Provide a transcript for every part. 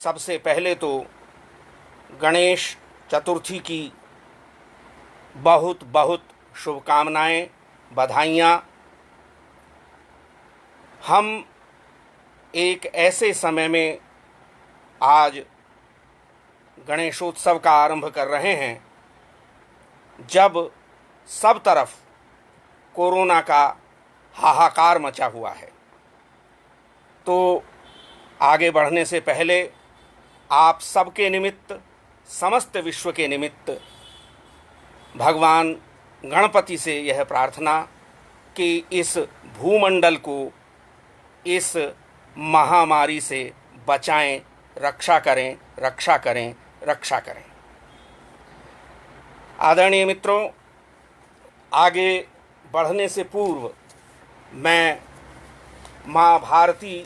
सबसे पहले तो गणेश चतुर्थी की बहुत बहुत शुभकामनाएं, बधाइयाँ। हम एक ऐसे समय में आज गणेशोत्सव का आरंभ कर रहे हैं जब सब तरफ कोरोना का हाहाकार मचा हुआ है। तो आगे बढ़ने से पहले आप सबके निमित्त, समस्त विश्व के निमित्त भगवान गणपति से यह प्रार्थना कि इस भूमंडल को इस महामारी से बचाएं, रक्षा करें, रक्षा करें, रक्षा करें। आदरणीय मित्रों, आगे बढ़ने से पूर्व मैं माँ भारती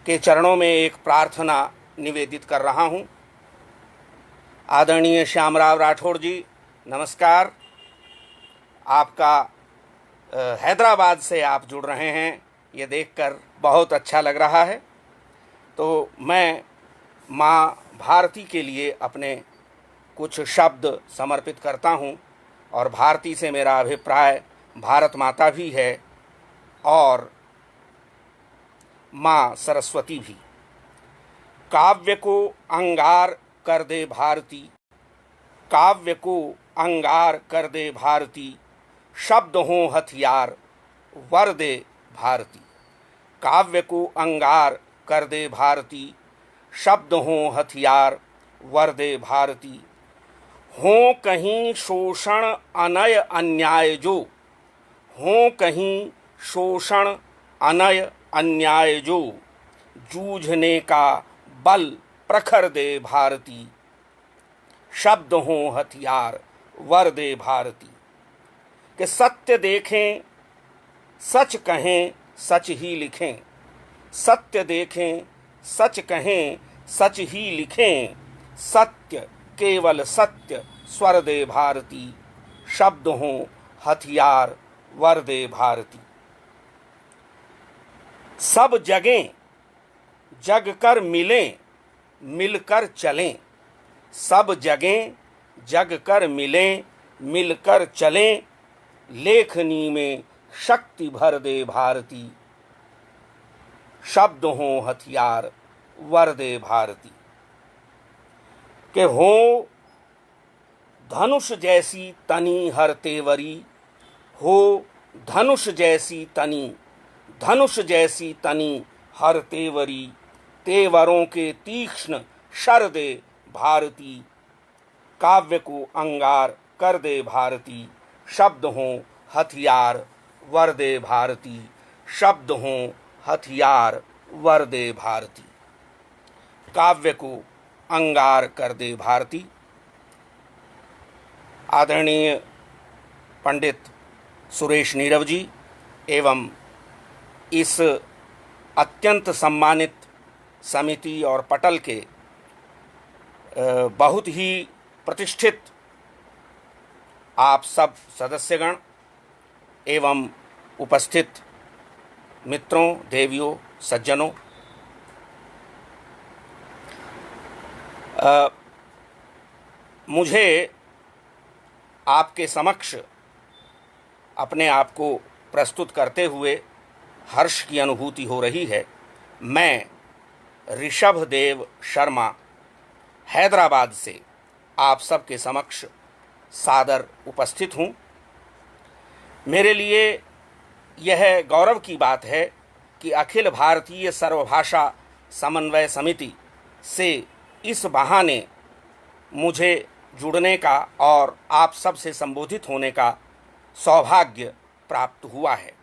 के चरणों में एक प्रार्थना निवेदित कर रहा हूँ। आदरणीय श्यामराव राठौड़ जी, नमस्कार। आपका हैदराबाद से आप जुड़ रहे हैं, ये देखकर बहुत अच्छा लग रहा है। तो मैं माँ भारती के लिए अपने कुछ शब्द समर्पित करता हूँ। और भारती से मेरा अभिप्राय भारत माता भी है और माँ सरस्वती भी। काव्य को अंगार कर दे भारती, काव्य को अंगार कर दे भारती, शब्द हों हथियार वर दे भारती। काव्य को अंगार कर दे भारती, शब्द हों हथियार वर दे भारती। हों कहीं शोषण अनय अन्याय जो, हों कहीं शोषण अनय अन्याय जो, जूझने का बल प्रखर दे भारती। शब्द हों हथियार वर दे भारती। कि सत्य देखें, सच कहें, सच ही लिखें। सत्य देखें, सच कहें, सच ही लिखें। सत्य केवल सत्य स्वर दे भारती। शब्द हों हथियार वर दे भारती। सब जगें, जग कर मिलें, मिलकर चलें। सब जगें, जग कर मिलें, मिलकर चलें। लेखनी में शक्ति भर दे भारती। शब्द हों हथियार वर दे भारती। कि हो धनुष जैसी तनी हर तेवरी, हो धनुष जैसी तनी, धनुष जैसी तनी हर तेवरी। तेवरों के तीक्ष्ण शर दे भारती। काव्य को अंगार कर दे भारती। शब्द हों हथियार वर दे भारती। शब्द हों हथियार वर दे भारती। काव्य को अंगार कर दे भारती। आदरणीय पंडित सुरेश नीरव जी एवं इस अत्यंत सम्मानित समिति और पटल के बहुत ही प्रतिष्ठित आप सब सदस्यगण एवं उपस्थित मित्रों, देवियों, सज्जनों, मुझे आपके समक्ष अपने आप को प्रस्तुत करते हुए हर्ष की अनुभूति हो रही है। मैं ऋषभदेव शर्मा हैदराबाद से आप सबके समक्ष सादर उपस्थित हूँ। मेरे लिए यह गौरव की बात है कि अखिल भारतीय सर्वभाषा समन्वय समिति से इस बहाने मुझे जुड़ने का और आप सब से संबोधित होने का सौभाग्य प्राप्त हुआ है।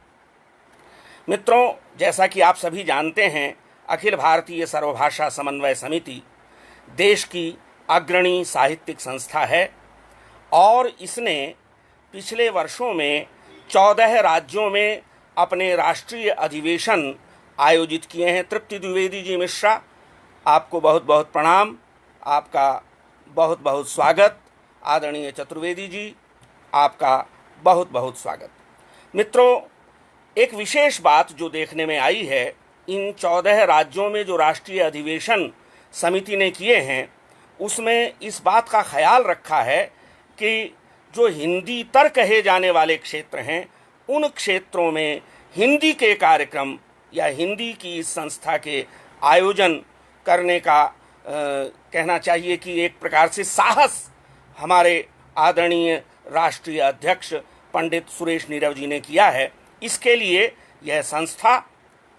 मित्रों, जैसा कि आप सभी जानते हैं, अखिल भारतीय सर्वभाषा समन्वय समिति देश की अग्रणी साहित्यिक संस्था है और इसने पिछले वर्षों में 14 राज्यों में अपने राष्ट्रीय अधिवेशन आयोजित किए हैं। तृप्ति द्विवेदी जी मिश्रा, आपको बहुत बहुत प्रणाम, आपका बहुत बहुत स्वागत। आदरणीय चतुर्वेदी जी, आपका बहुत बहुत स्वागत। मित्रों, एक विशेष बात जो देखने में आई है इन 14 राज्यों में जो राष्ट्रीय अधिवेशन समिति ने किए हैं उसमें इस बात का ख्याल रखा है कि जो हिंदी तर कहे जाने वाले क्षेत्र हैं उन क्षेत्रों में हिंदी के कार्यक्रम या हिंदी की इस संस्था के आयोजन करने का कहना चाहिए कि एक प्रकार से साहस हमारे आदरणीय राष्ट्रीय अध्यक्ष पंडित सुरेश नीरव जी ने किया है। इसके लिए यह संस्था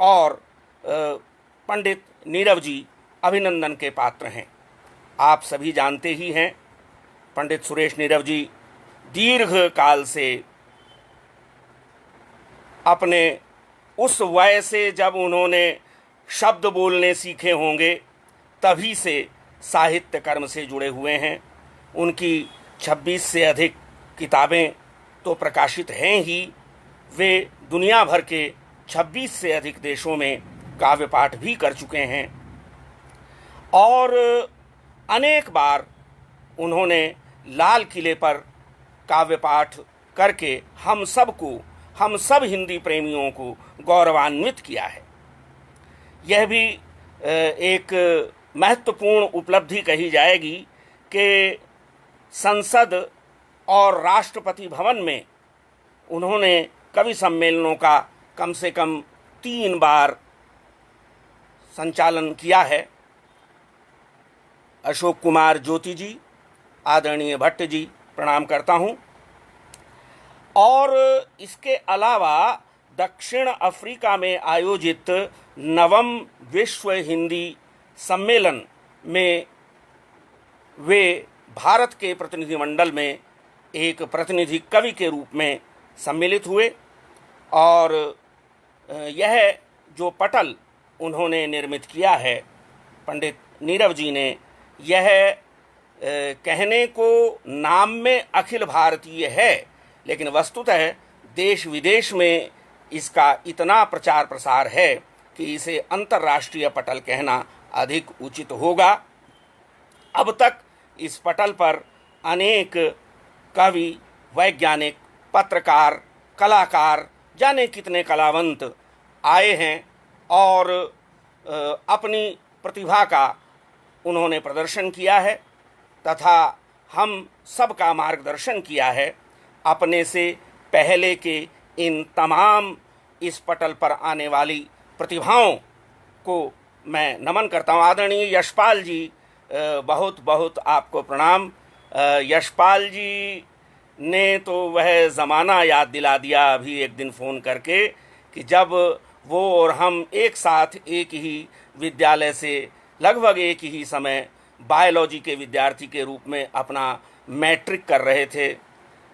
और पंडित नीरव जी अभिनंदन के पात्र हैं। आप सभी जानते ही हैं पंडित सुरेश नीरव जी दीर्घ काल से अपने उस वय से जब उन्होंने शब्द बोलने सीखे होंगे तभी से साहित्य कर्म से जुड़े हुए हैं। उनकी 26 से अधिक किताबें तो प्रकाशित हैं ही, वे दुनिया भर के 26 से अधिक देशों में काव्य पाठ भी कर चुके हैं और अनेक बार उन्होंने लाल किले पर काव्य पाठ करके हम सब हिंदी प्रेमियों को गौरवान्वित किया है। यह भी एक महत्वपूर्ण उपलब्धि कही जाएगी कि संसद और राष्ट्रपति भवन में उन्होंने कवि सम्मेलनों का कम से कम 3 बार संचालन किया है। अशोक कुमार ज्योति जी, आदरणीय भट्ट जी, प्रणाम करता हूँ। और इसके अलावा दक्षिण अफ्रीका में आयोजित 9वें विश्व हिंदी सम्मेलन में वे भारत के प्रतिनिधिमंडल में एक प्रतिनिधि कवि के रूप में सम्मिलित हुए और यह जो पटल उन्होंने निर्मित किया है पंडित नीरव जी ने, यह कहने को नाम में अखिल भारतीय है लेकिन वस्तुतः देश विदेश में इसका इतना प्रचार प्रसार है कि इसे अंतर्राष्ट्रीय पटल कहना अधिक उचित होगा। अब तक इस पटल पर अनेक कवि, वैज्ञानिक, पत्रकार, कलाकार, जाने कितने कलावंत आए हैं और अपनी प्रतिभा का उन्होंने प्रदर्शन किया है तथा हम सबका मार्गदर्शन किया है। अपने से पहले के इन तमाम इस पटल पर आने वाली प्रतिभाओं को मैं नमन करता हूँ। आदरणीय यशपाल जी, बहुत बहुत आपको प्रणाम। यशपाल जी ने तो वह ज़माना याद दिला दिया अभी एक दिन फ़ोन करके कि जब वो और हम एक साथ एक ही विद्यालय से लगभग एक ही समय बायोलॉजी के विद्यार्थी के रूप में अपना मैट्रिक कर रहे थे।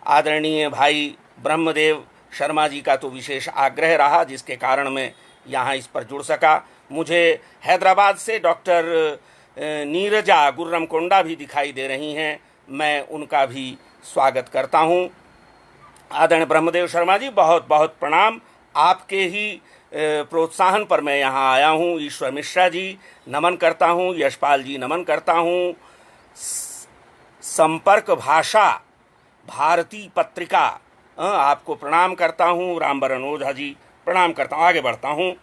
आदरणीय भाई ब्रह्मदेव शर्मा जी का तो विशेष आग्रह रहा जिसके कारण मैं यहाँ इस पर जुड़ सका। मुझे हैदराबाद से डॉक्टर नीरजा गुर्रमकोंडा भी दिखाई दे रही हैं, मैं उनका भी स्वागत करता हूँ। आदरणीय ब्रह्मदेव शर्मा जी, बहुत बहुत प्रणाम। आपके ही प्रोत्साहन पर मैं यहाँ आया हूँ। ईश्वर मिश्रा जी नमन करता हूँ, यशपाल जी नमन करता हूँ। संपर्क भाषा भारती पत्रिका आपको प्रणाम करता हूँ। रामबरन ओझा जी प्रणाम करता हूँ। आगे बढ़ता हूँ।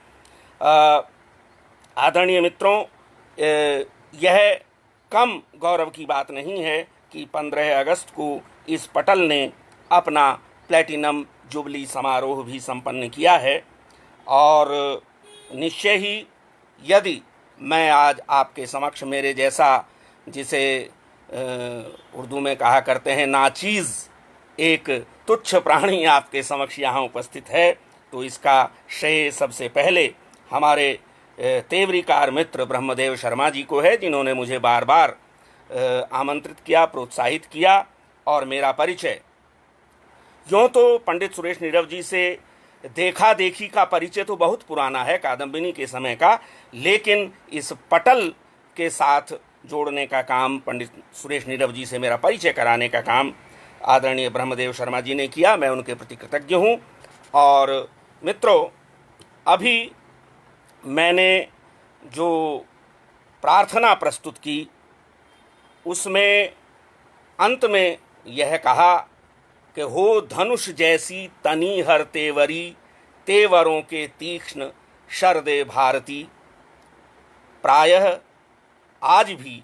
आदरणीय मित्रों, यह कम गौरव की बात नहीं है कि 15 अगस्त को इस पटल ने अपना प्लैटिनम जुबली समारोह भी संपन्न किया है और निश्चय ही यदि मैं आज आपके समक्ष मेरे जैसा, जिसे उर्दू में कहा करते हैं नाचीज़, एक तुच्छ प्राणी आपके समक्ष यहाँ उपस्थित है तो इसका श्रेय सबसे पहले हमारे तेवरीकार मित्र ब्रह्मदेव शर्मा जी को है, जिन्होंने मुझे बार बार आमंत्रित किया, प्रोत्साहित किया और मेरा परिचय। यूँ तो पंडित सुरेश नीरव जी से देखा देखी का परिचय तो बहुत पुराना है, कादम्बिनी के समय का, लेकिन इस पटल के साथ जोड़ने का काम, पंडित सुरेश नीरव जी से मेरा परिचय कराने का काम आदरणीय ब्रह्मदेव शर्मा जी ने किया। मैं उनके प्रति कृतज्ञ हूँ। और मित्रों, अभी मैंने जो प्रार्थना प्रस्तुत की उसमें अंत में यह कहा कि हो धनुष जैसी तनी हर तेवरी, तेवरों के तीक्ष्ण शरदे भारती। प्रायः आज भी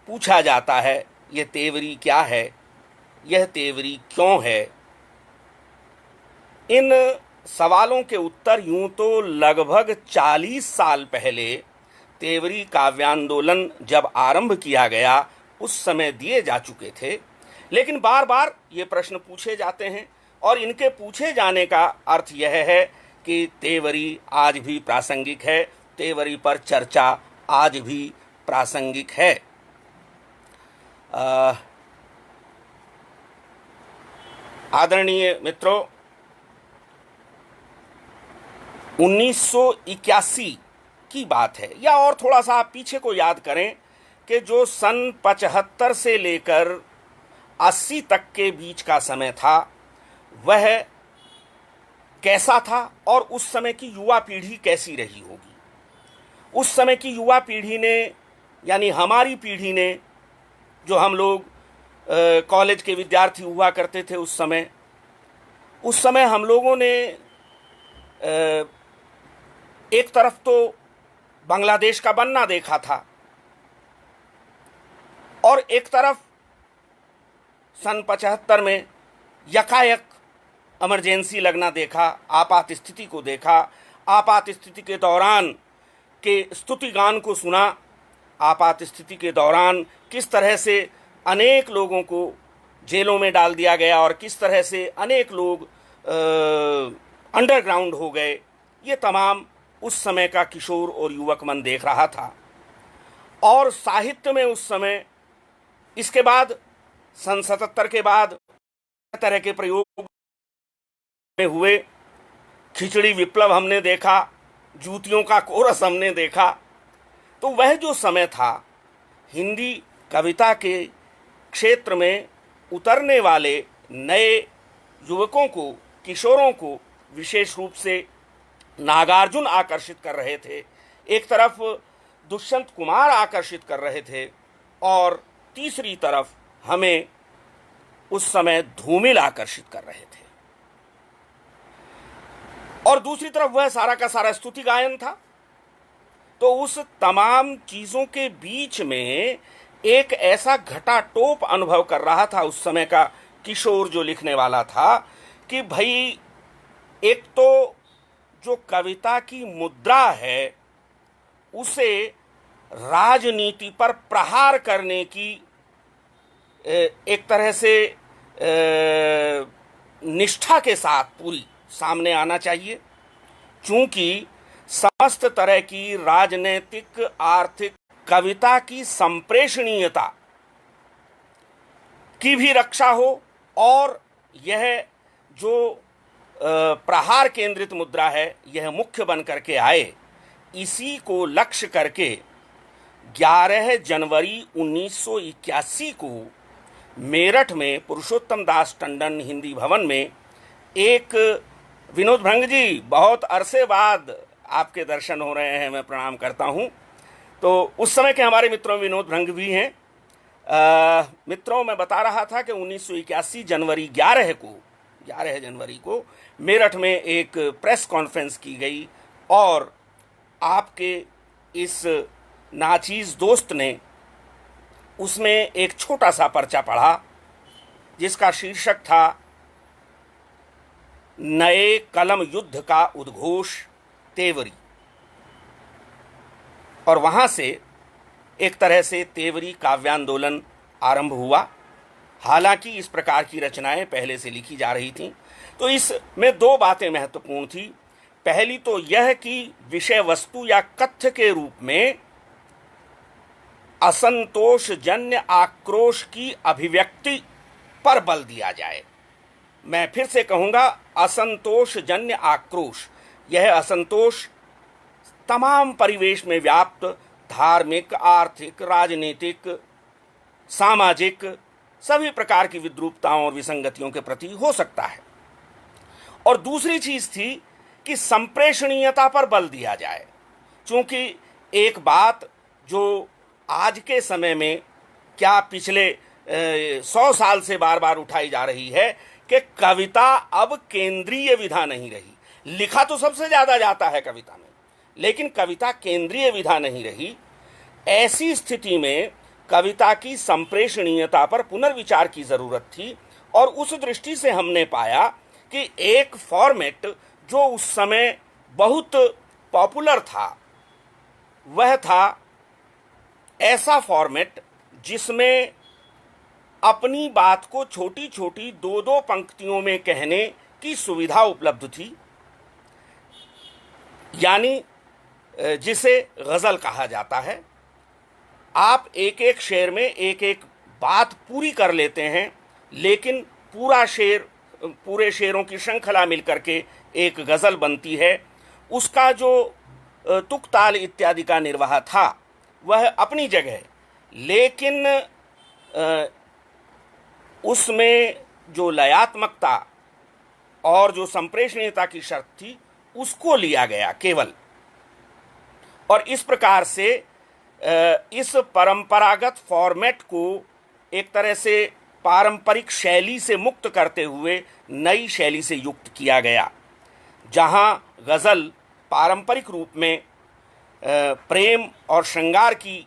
पूछा जाता है यह तेवरी क्या है, यह तेवरी क्यों है। इन सवालों के उत्तर यूं तो लगभग 40 साल पहले तेवरी काव्यांदोलन जब आरंभ किया गया उस समय दिए जा चुके थे, लेकिन बार बार ये प्रश्न पूछे जाते हैं और इनके पूछे जाने का अर्थ यह है कि तेवरी आज भी प्रासंगिक है, तेवरी पर चर्चा आज भी प्रासंगिक है। आदरणीय मित्रों, 1981 की बात है, या और थोड़ा सा आप पीछे को याद करें कि जो सन 75 से लेकर 80 तक के बीच का समय था वह कैसा था और उस समय की युवा पीढ़ी कैसी रही होगी। उस समय की युवा पीढ़ी ने, यानी हमारी पीढ़ी ने, जो हम लोग कॉलेज के विद्यार्थी हुआ करते थे उस समय हम लोगों ने एक तरफ तो बांग्लादेश का बनना देखा था और एक तरफ सन 75 में यकायक इमरजेंसी लगना देखा, आपात स्थिति को देखा। आपात स्थिति के दौरान के स्तुति गान को सुना। आपात स्थिति के दौरान किस तरह से अनेक लोगों को जेलों में डाल दिया गया और किस तरह से अनेक लोग अंडरग्राउंड हो गए, ये तमाम उस समय का किशोर और युवक मन देख रहा था। और साहित्य में उस समय, इसके बाद सन 77 के बाद तरह के प्रयोग में हुए। खिचड़ी विप्लव हमने देखा, जूतियों का कोरस हमने देखा। तो वह जो समय था, हिंदी कविता के क्षेत्र में उतरने वाले नए युवकों को, किशोरों को विशेष रूप से नागार्जुन आकर्षित कर रहे थे, एक तरफ दुष्यंत कुमार आकर्षित कर रहे थे और तीसरी तरफ हमें उस समय धूमिल आकर्षित कर रहे थे। और दूसरी तरफ वह सारा का सारा स्तुति गायन था। तो उस तमाम चीजों के बीच में एक ऐसा घटाटोप अनुभव कर रहा था उस समय का किशोर जो लिखने वाला था कि भाई, एक तो जो कविता की मुद्रा है उसे राजनीति पर प्रहार करने की एक तरह से निष्ठा के साथ पूरी सामने आना चाहिए, चूंकि समस्त तरह की राजनीतिक, आर्थिक, कविता की संप्रेषणीयता की भी रक्षा हो और यह जो प्रहार केंद्रित मुद्रा है यह मुख्य बन करके आए। इसी को लक्ष्य करके 11 जनवरी 1981 को मेरठ में पुरुषोत्तम दास टंडन हिंदी भवन में एक, विनोद भृंग जी, बहुत अरसे बाद आपके दर्शन हो रहे हैं, मैं प्रणाम करता हूं। तो उस समय के हमारे मित्रों विनोद भृंग भी हैं। मित्रों, मैं बता रहा था कि 1981 जनवरी 11 जनवरी को मेरठ में एक प्रेस कॉन्फ्रेंस की गई और आपके इस नाचीज दोस्त ने उसमें एक छोटा सा पर्चा पढ़ा जिसका शीर्षक था नए कलम युद्ध का उद्घोष तेवरी। और वहां से एक तरह से तेवरी काव्यांदोलन आरंभ हुआ। हालांकि इस प्रकार की रचनाएं पहले से लिखी जा रही थीं। तो इसमें दो बातें महत्वपूर्ण थी। पहली तो यह कि विषय वस्तु या कथ्य के रूप में असंतोषजन्य आक्रोश की अभिव्यक्ति पर बल दिया जाए। मैं फिर से कहूंगा, असंतोषजन्य आक्रोश। यह असंतोष तमाम परिवेश में व्याप्त धार्मिक, आर्थिक, राजनीतिक, सामाजिक सभी प्रकार की विद्रूपताओं और विसंगतियों के प्रति हो सकता है। और दूसरी चीज थी कि संप्रेषणीयता पर बल दिया जाए, क्योंकि एक बात जो आज के समय में, क्या पिछले 100 साल से बार बार उठाई जा रही है कि कविता अब केंद्रीय विधा नहीं रही, लिखा तो सबसे ज्यादा जाता है कविता में, लेकिन कविता केंद्रीय विधा नहीं रही। ऐसी स्थिति में कविता की संप्रेषणीयता पर पुनर्विचार की जरूरत थी, और उस दृष्टि से हमने पाया कि एक फॉर्मेट जो उस समय बहुत पॉपुलर था, वह था ऐसा फॉर्मेट जिसमें अपनी बात को छोटी छोटी दो दो पंक्तियों में कहने की सुविधा उपलब्ध थी, यानी जिसे गजल कहा जाता है। आप एक एक शेर में एक एक बात पूरी कर लेते हैं, लेकिन पूरे शेरों की श्रृंखला मिलकर के एक गजल बनती है। उसका जो तुक ताल इत्यादि का निर्वाह था वह अपनी जगह, लेकिन उसमें जो लयात्मकता और जो संप्रेषणीयता की शर्त थी उसको लिया गया केवल। और इस प्रकार से इस परंपरागत फॉर्मेट को एक तरह से पारंपरिक शैली से मुक्त करते हुए नई शैली से युक्त किया गया, जहां गज़ल पारंपरिक रूप में प्रेम और श्रृंगार की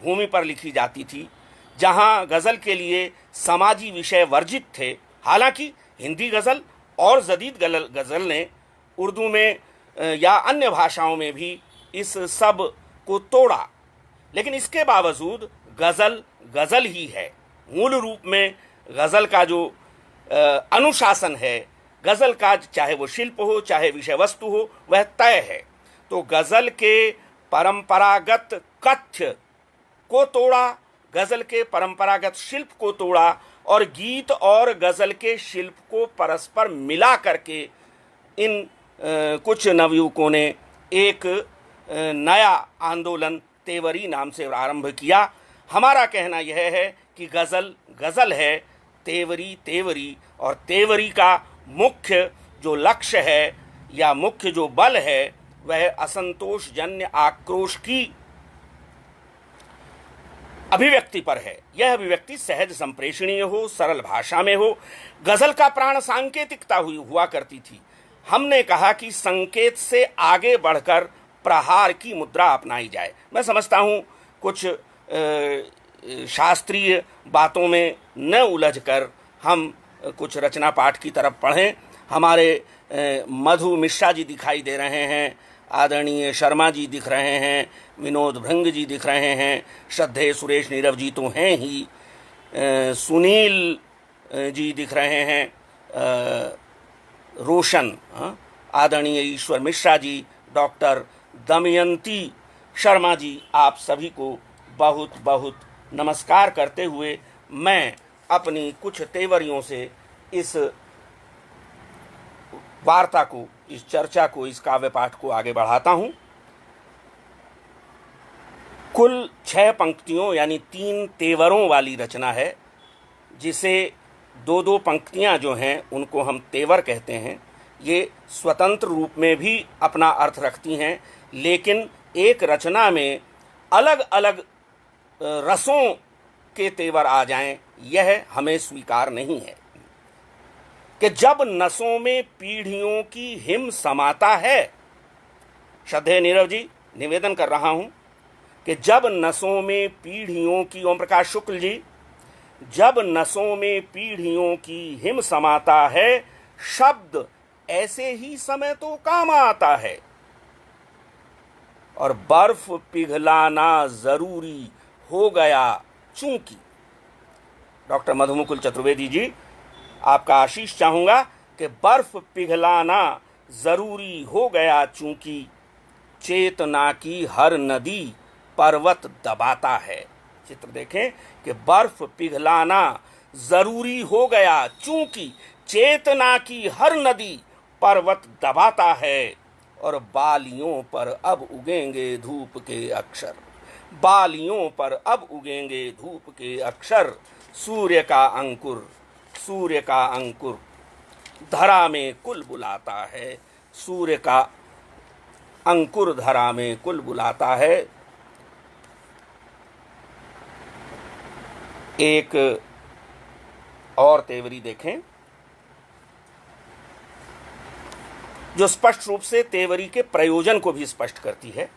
भूमि पर लिखी जाती थी, जहां गज़ल के लिए समाजी विषय वर्जित थे। हालांकि हिंदी गज़ल और जदीद गज़ल ने उर्दू में या अन्य भाषाओं में भी इस सब को तोड़ा, लेकिन इसके बावजूद गज़ल गज़ल ही है। मूल रूप में गज़ल का जो अनुशासन है, गज़ल का चाहे वो शिल्प हो चाहे विषय वस्तु हो, वह तय है। तो गज़ल के परंपरागत कथ्य को तोड़ा, गज़ल के परंपरागत शिल्प को तोड़ा, और गीत और गज़ल के शिल्प को परस्पर मिला करके इन कुछ नवयुवकों ने एक नया आंदोलन तेवरी नाम से आरंभ किया। हमारा कहना यह है कि गज़ल गज़ल है, तेवरी तेवरी, और तेवरी का मुख्य जो लक्ष्य है या मुख्य जो बल है वह असंतोषजन्य आक्रोश की अभिव्यक्ति पर है। यह अभिव्यक्ति सहज संप्रेषणीय हो, सरल भाषा में हो। गज़ल का प्राण सांकेतिकता हुआ करती थी। हमने कहा कि संकेत से आगे बढ़कर प्रहार की मुद्रा अपनाई जाए। मैं समझता हूँ कुछ शास्त्रीय बातों में न उलझकर हम कुछ रचना पाठ की तरफ पढ़ें। हमारे मधु मिश्रा जी दिखाई दे रहे हैं, आदरणीय शर्मा जी दिख रहे हैं, विनोद भृंग जी दिख रहे हैं, श्रद्धेय सुरेश नीरव जी तो हैं ही, सुनील जी दिख रहे हैं, रोशन, आदरणीय ईश्वर मिश्रा जी, डॉक्टर दमयंती शर्मा जी, आप सभी को बहुत बहुत नमस्कार करते हुए मैं अपनी कुछ तेवरियों से इस वार्ता को, इस चर्चा को, इस काव्य पाठ को आगे बढ़ाता हूं। कुल 6 पंक्तियों यानी 3 तेवरों वाली रचना है, जिसे 2-2 पंक्तियां जो हैं उनको हम तेवर कहते हैं। ये स्वतंत्र रूप में भी अपना अर्थ रखती हैं, लेकिन एक रचना में अलग अलग रसों के तेवर आ जाएं, यह हमें स्वीकार नहीं है। कि जब नसों में पीढ़ियों की हिम समाता है, श्रद्धेय नीरव जी निवेदन कर रहा हूं कि जब नसों में पीढ़ियों की, ओम प्रकाश शुक्ल जी, जब नसों में पीढ़ियों की हिम समाता है, शब्द ऐसे ही समय तो काम आता है, और बर्फ पिघलाना जरूरी हो गया चूंकि। डॉक्टर मधुमुकुल चतुर्वेदी जी, आपका आशीष चाहूंगा कि बर्फ पिघलाना जरूरी हो गया चूंकि, चेतना की हर नदी पर्वत दबाता है। चित्र देखें कि बर्फ पिघलाना जरूरी हो गया चूंकि, चेतना की हर नदी पर्वत दबाता है, और बालियों पर अब उगेंगे धूप के अक्षर, बालियों पर अब उगेंगे धूप के अक्षर, सूर्य का अंकुर, सूर्य का अंकुर धरा में कुल बुलाता है, सूर्य का अंकुर धरा में कुल बुलाता है। एक और तेवरी देखें। जो स्पष्ट रूप से तेवरी के प्रयोजन को भी स्पष्ट करती है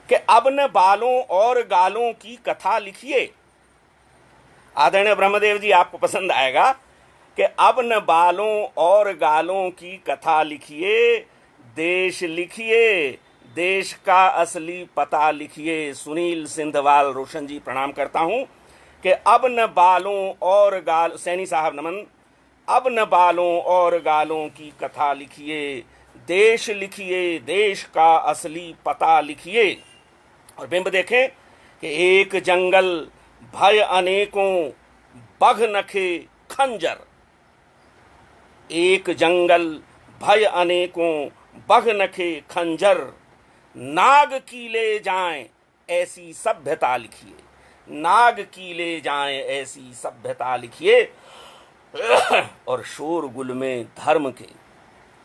कि अब न बालों और गालों की कथा लिखिए। आदरणीय ब्रह्मदेव जी, आपको पसंद आएगा कि अब न बालों और गालों की कथा लिखिए, देश लिखिए, देश का असली पता लिखिए। सुनील सिंधवाल रोशन जी, प्रणाम करता हूं कि अब न बालों और गाल, सैनी साहब नमन, अब न बालों और गालों की कथा लिखिए, देश लिखिए, देश का असली पता लिखिए। और बिंब देखें कि एक जंगल भय अनेकों, बघ नखे खंजर। एक जंगल भय अनेकों, बघ नखे खंजर, नाग की ले जाएं ऐसी सभ्यता लिखिए, नाग की ले जाएं ऐसी सभ्यता लिखिए। और शोरगुल में धर्म के,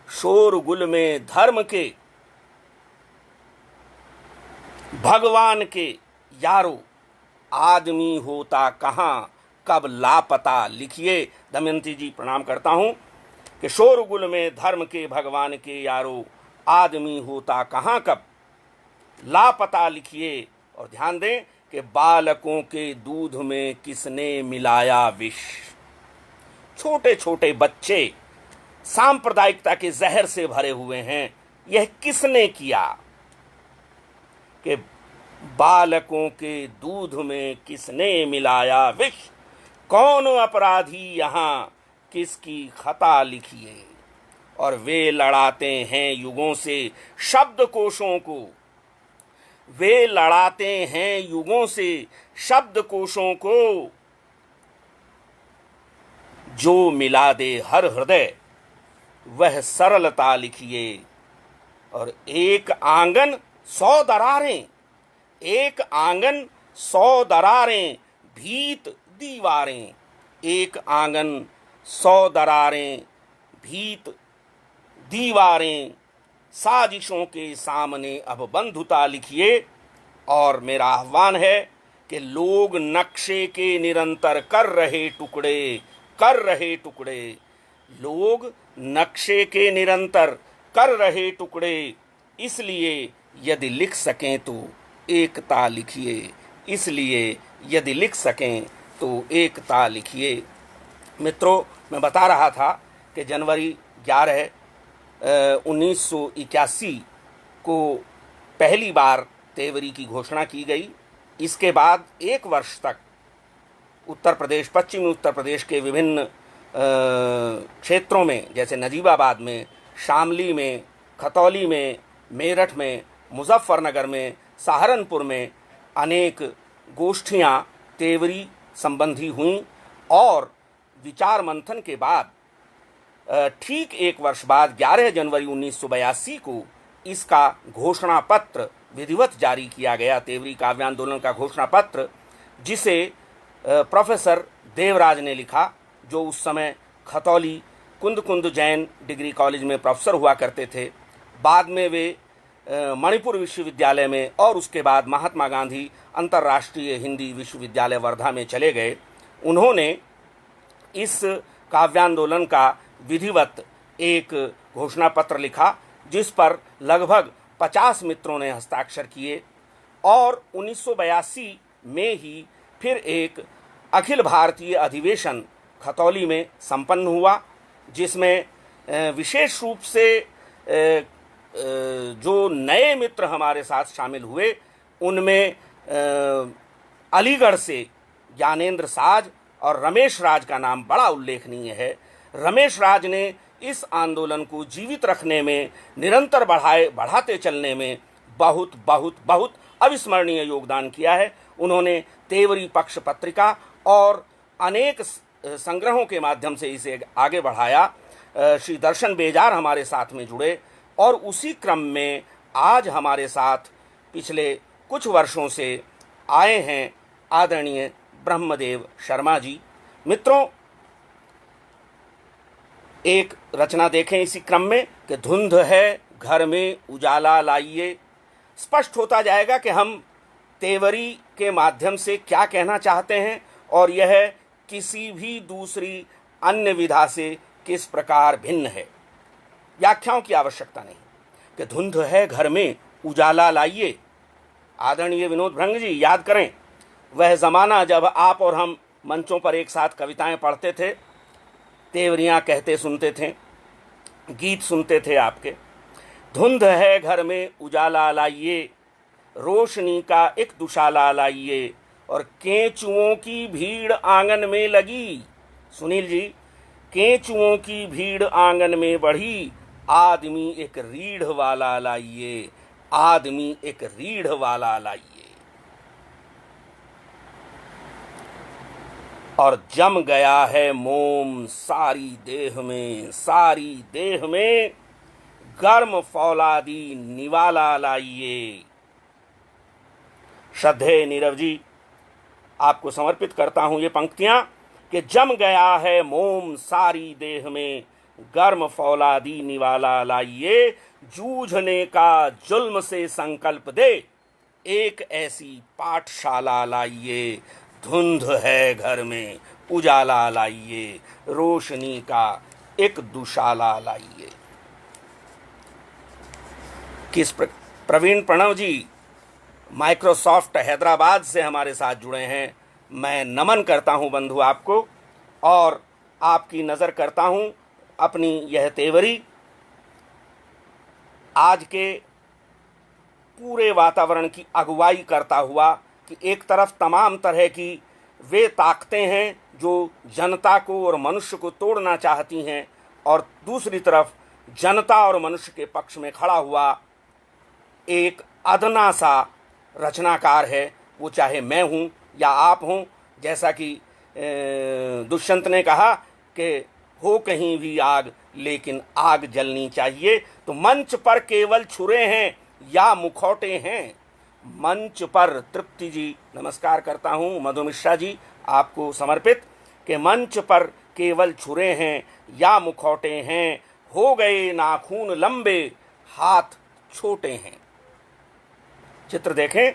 शोरगुल में धर्म के, भगवान के यारो, आदमी होता कहां कब लापता लिखिए। दमयंती जी, प्रणाम करता हूं कि शोरगुल में धर्म के, भगवान के यारो, आदमी होता कहां कब लापता लिखिए। और ध्यान दें कि बालकों के दूध में किसने मिलाया विष। छोटे छोटे बच्चे सांप्रदायिकता के जहर से भरे हुए हैं। यह किसने किया कि बालकों के दूध में किसने मिलाया विष, कौन अपराधी यहां किसकी खता लिखिए। और वे लड़ाते हैं युगों से शब्दकोशों को, वे लड़ाते हैं युगों से शब्दकोशों को, जो मिला दे हर हृदय वह सरलता लिखिए। और एक आंगन 100 दरारें, एक आंगन 100 दरारें, भीत दीवारें। एक आंगन 100 दरारें, भीत दीवारें, साजिशों के सामने अब बंधुता लिखिए। और मेरा आह्वान है कि लोग नक्शे के निरंतर कर रहे टुकड़े, कर रहे टुकड़े, लोग नक्शे के निरंतर कर रहे टुकड़े, इसलिए यदि लिख सकें तो एकता लिखिए, इसलिए यदि लिख सकें तो एकता लिखिए। मित्रों, मैं बता रहा था कि जनवरी 11, 1981 को पहली बार तेवरी की घोषणा की गई। इसके बाद एक वर्ष तक उत्तर प्रदेश, पश्चिमी उत्तर प्रदेश के विभिन्न क्षेत्रों में, जैसे नजीबाबाद में, शामली में, खतौली में, मेरठ में, मुजफ्फरनगर में, सहारनपुर में अनेक गोष्ठियां तेवरी संबंधी हुईं। और विचार मंथन के बाद ठीक एक वर्ष बाद 11 जनवरी 1982 को इसका घोषणा पत्र विधिवत जारी किया गया, तेवरी काव्य आंदोलन का घोषणा पत्र, जिसे प्रोफेसर देवराज ने लिखा, जो उस समय खतौली कुंद कुंद जैन डिग्री कॉलेज में प्रोफेसर हुआ करते थे। बाद में वे मणिपुर विश्वविद्यालय में और उसके बाद महात्मा गांधी अंतर्राष्ट्रीय हिंदी विश्वविद्यालय वर्धा में चले गए। उन्होंने इस काव्यांदोलन का विधिवत एक घोषणा पत्र लिखा, जिस पर लगभग 50 मित्रों ने हस्ताक्षर किए। और 1982 में ही फिर एक अखिल भारतीय अधिवेशन खतौली में संपन्न हुआ, जिसमें विशेष रूप से जो नए मित्र हमारे साथ शामिल हुए, उनमें अलीगढ़ से ज्ञानेंद्र साज और रमेश राज का नाम बड़ा उल्लेखनीय है। रमेश राज ने इस आंदोलन को जीवित रखने में, निरंतर बढ़ाते चलने में बहुत बहुत बहुत अविस्मरणीय योगदान किया है। उन्होंने तेवरी पक्ष पत्रिका और अनेक संग्रहों के माध्यम से इसे आगे बढ़ाया। श्री दर्शन बेजार हमारे साथ में जुड़े और उसी क्रम में आज हमारे साथ पिछले कुछ वर्षों से आए हैं आदरणीय ब्रह्मदेव शर्मा जी। मित्रों, एक रचना देखें इसी क्रम में कि धुंध है घर में उजाला लाइए। स्पष्ट होता जाएगा कि हम तेवरी के माध्यम से क्या कहना चाहते हैं और यह किसी भी दूसरी अन्य विधा से किस प्रकार भिन्न है। व्याख्याओं की आवश्यकता नहीं कि धुंध है घर में उजाला लाइए। आदरणीय विनोद भृंग जी, याद करें वह ज़माना जब आप और हम मंचों पर एक साथ कविताएं पढ़ते थे, तेवरियां कहते सुनते थे, गीत सुनते थे आपके। धुंध है घर में उजाला लाइए, रोशनी का एक दुशाला लाइए, और केंचुओं की भीड़ आंगन में लगी। सुनील जी, केंचुओं की भीड़ आंगन में बढ़ी, आदमी एक रीढ़ वाला लाइए, आदमी एक रीढ़ वाला लाइए। और जम गया है मोम सारी देह में, सारी देह में, गर्म फौलादी निवाला लाइए। श्रद्धेय नीरव जी, आपको समर्पित करता हूं ये पंक्तियां कि जम गया है मोम सारी देह में, गर्म फौलादी निवाला लाइए। जूझने का जुल्म से संकल्प दे, एक ऐसी पाठशाला लाइए। धुंध है घर में उजाला लाइए, रोशनी का एक दुशाला लाइए। प्रवीण प्रणव जी माइक्रोसॉफ्ट हैदराबाद से हमारे साथ जुड़े हैं। मैं नमन करता हूं बंधु आपको, और आपकी नज़र करता हूं अपनी यह तेवरी आज के पूरे वातावरण की अगुवाई करता हुआ कि एक तरफ तमाम तरह की वे ताकतें हैं जो जनता को और मनुष्य को तोड़ना चाहती हैं, और दूसरी तरफ जनता और मनुष्य के पक्ष में खड़ा हुआ एक अदना सा रचनाकार है, वो चाहे मैं हूँ या आप हों। जैसा कि दुष्यंत ने कहा कि हो कहीं भी आग लेकिन आग जलनी चाहिए। तो मंच पर केवल छुरे हैं या मुखौटे हैं। मंच पर, तृप्ति जी नमस्कार करता हूँ, मधु मिश्रा जी आपको समर्पित, कि मंच पर केवल छुरे हैं या मुखौटे हैं, हो गए नाखून लंबे हाथ छोटे हैं। चित्र देखें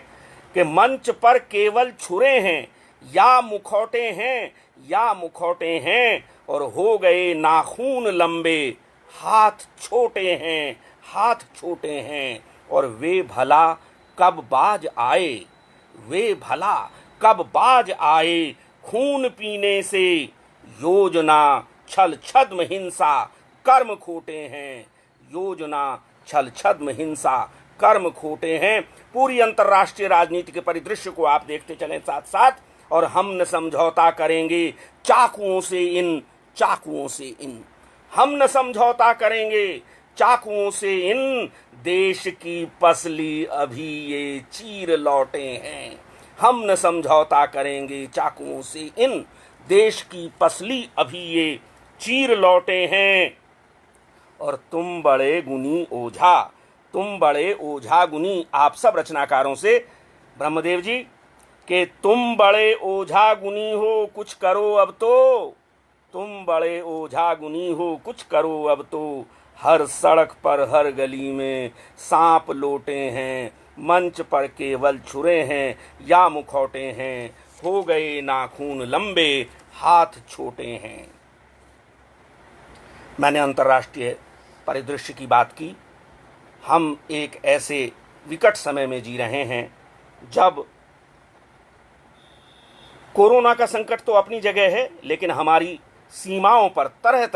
कि मंच पर केवल छुरे हैं या मुखौटे हैं, या मुखौटे हैं, और हो गए नाखून लंबे हाथ छोटे हैं, हाथ छोटे हैं। और वे भला कब बाज आए, वे भला कब बाज आए, खून पीने से योजना छल छद्म हिंसा कर्म खोटे हैं, योजना छल छद्म हिंसा कर्म खोटे हैं। पूरी अंतर्राष्ट्रीय राजनीति के परिदृश्य को आप देखते चलें साथ साथ, और हम न समझौता करेंगे चाकुओं से इन, चाकुओं से इन, हम न समझौता करेंगे चाकुओं से इन, देश की पसली अभी ये चीर लौटे हैं। हम न समझौता करेंगे चाकुओं से इन, देश की पसली अभी ये चीर लौटे हैं। और तुम बड़े गुनी ओझा, तुम बड़े ओझा गुनी, आप सब रचनाकारों से ब्रह्मदेव जी, कि तुम बड़े ओझा गुनी हो कुछ करो अब तो, तुम बड़े ओझा गुनी हो कुछ करो अब तो, हर सड़क पर हर गली में सांप लोटे हैं, मंच पर केवल छुरे हैं या मुखौटे हैं, हो गए नाखून लंबे हाथ छोटे हैं। मैंने अंतर्राष्ट्रीय परिदृश्य की बात की। हम एक ऐसे विकट समय में जी रहे हैं जब कोरोना का संकट तो अपनी जगह है, लेकिन हमारी सीमाओं पर तरह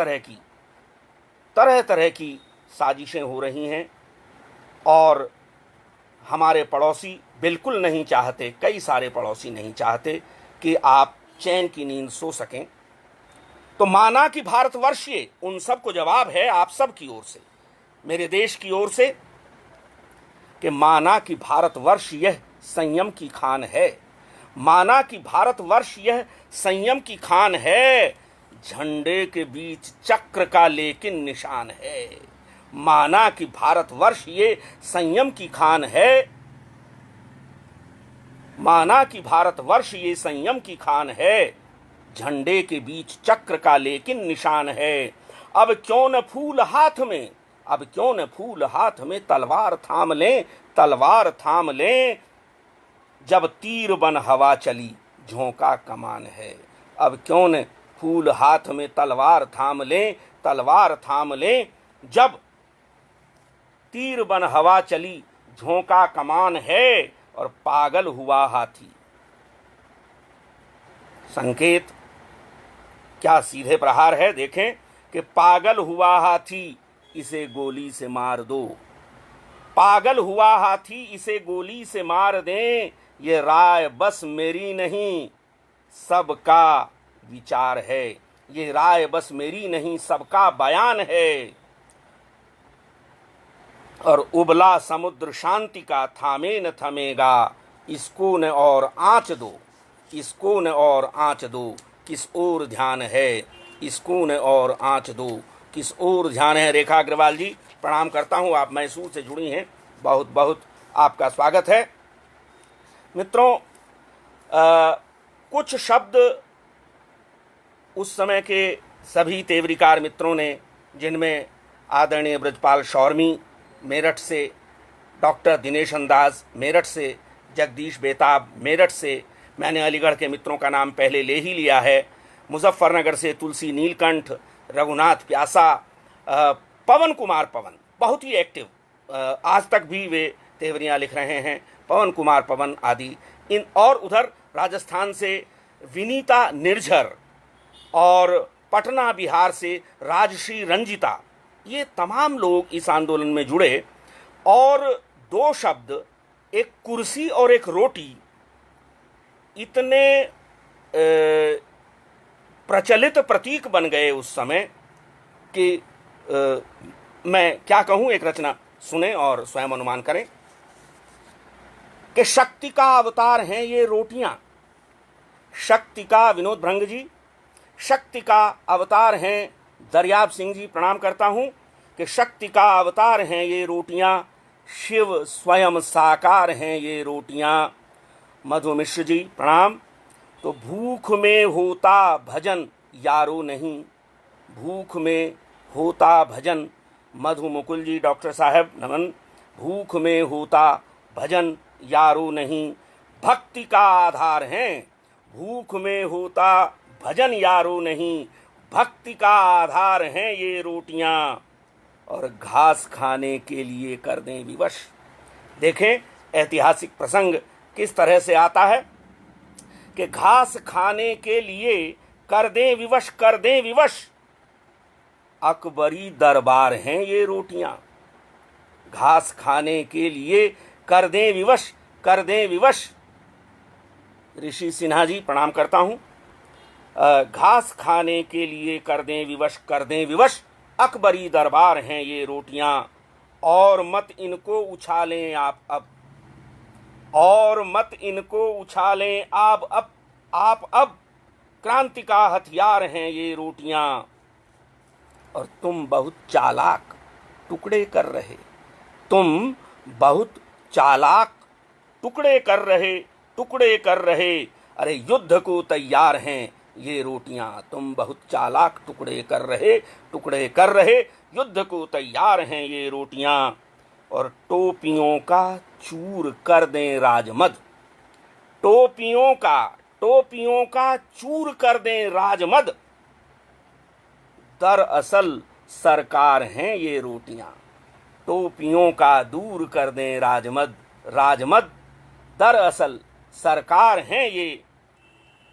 तरह की साजिशें हो रही हैं, और हमारे पड़ोसी बिल्कुल नहीं चाहते, कई सारे पड़ोसी नहीं चाहते कि आप चैन की नींद सो सकें। तो माना कि भारतवर्ष ये, उन सबको जवाब है आप सब की ओर से, मेरे देश की ओर से, कि माना कि भारतवर्ष यह संयम की खान है, माना कि भारतवर्ष यह संयम की खान है, झंडे के बीच चक्र का लेकिन निशान है। माना कि भारतवर्ष ये संयम की खान है, माना कि भारतवर्ष ये संयम की खान है, झंडे के बीच चक्र का लेकिन निशान है। अब क्यों न फूल हाथ में, अब क्यों न फूल हाथ में तलवार थाम लें, तलवार थाम लें, जब तीर बन हवा चली झोंका कमान है। अब क्यों न फूल हाथ में तलवार थाम लें, तलवार थाम लें, जब तीर बन हवा चली, झोंका कमान है और पागल हुआ हाथी। संकेत क्या सीधे प्रहार है। देखें कि पागल हुआ हाथी, इसे गोली से मार दो। पागल हुआ हाथी, इसे गोली से मार दें, ये राय बस मेरी नहीं सबका विचार है। ये राय बस मेरी नहीं सबका बयान है। और उबला समुद्र शांति का थामे न थमेगा, इसको न और आँच दो, इसको न और आँच दो, किस ओर ध्यान है, इसको न और आँच दो, किस ओर ध्यान है। रेखा अग्रवाल जी प्रणाम करता हूँ, आप मैसूर से जुड़ी हैं, बहुत बहुत आपका स्वागत है। मित्रों, कुछ शब्द उस समय के सभी तेवरीकार मित्रों ने, जिनमें आदरणीय ब्रजपाल शौर्मी मेरठ से, डॉक्टर दिनेश अंदाज मेरठ से, जगदीश बेताब मेरठ से, मैंने अलीगढ़ के मित्रों का नाम पहले ले ही लिया है, मुजफ्फरनगर से तुलसी नीलकंठ, रघुनाथ प्यासा, पवन कुमार पवन बहुत ही एक्टिव, आज तक भी वे तेवरियाँ लिख रहे हैं, पवन कुमार पवन आदि इन, और उधर राजस्थान से विनीता निर्झर, और पटना बिहार से राजश्री रंजिता, ये तमाम लोग इस आंदोलन में जुड़े। और दो शब्द, एक कुर्सी और एक रोटी, इतने प्रचलित प्रतीक बन गए उस समय कि मैं क्या कहूँ। एक रचना सुने और स्वयं अनुमान करें कि शक्ति का अवतार हैं ये रोटियां। शक्ति का, विनोद भृंग जी, शक्ति का अवतार हैं, दरियाब सिंह जी प्रणाम करता हूं, कि शक्ति का अवतार हैं ये रोटियां, शिव स्वयं साकार हैं ये रोटियां। मधु मिश्र जी प्रणाम। तो भूख में होता भजन यारो नहीं, भूख में होता भजन। मधु मुकुल जी डॉक्टर साहब नमन। भूख में होता भजन यारो नहीं, भक्ति का आधार हैं, भूख में होता भजन यारो नहीं, भक्ति का आधार हैं ये रोटियां, और घास खाने के लिए कर दें विवश। देखें ऐतिहासिक प्रसंग किस तरह से आता है कि घास खाने के लिए कर दें विवश, कर दें विवश, अकबरी दरबार हैं ये रोटियां। घास खाने के लिए कर दें विवश, कर दें विवश। ऋषि सिन्हा जी प्रणाम करता हूं। घास खाने के लिए कर दें विवश, कर दें विवश, अकबरी दरबार हैं ये रोटियां, और मत इनको उछालें आप अब, और मत इनको उछालें आप अब, क्रांति का हथियार हैं ये रोटियां, और तुम बहुत चालाक टुकड़े कर रहे, तुम बहुत चालाक टुकड़े कर रहे, टुकड़े कर रहे, अरे युद्ध को तैयार हैं ये रोटियां, तुम बहुत चालाक टुकड़े कर रहे, टुकड़े कर रहे, युद्ध को तैयार हैं ये रोटियां, और टोपियों का चूर कर दें राजमद, टोपियों का चूर कर दें राजमद, दरअसल सरकार हैं ये रोटियां। टोपियों का दूर कर दें राजमद, राजमद, दरअसल सरकार हैं ये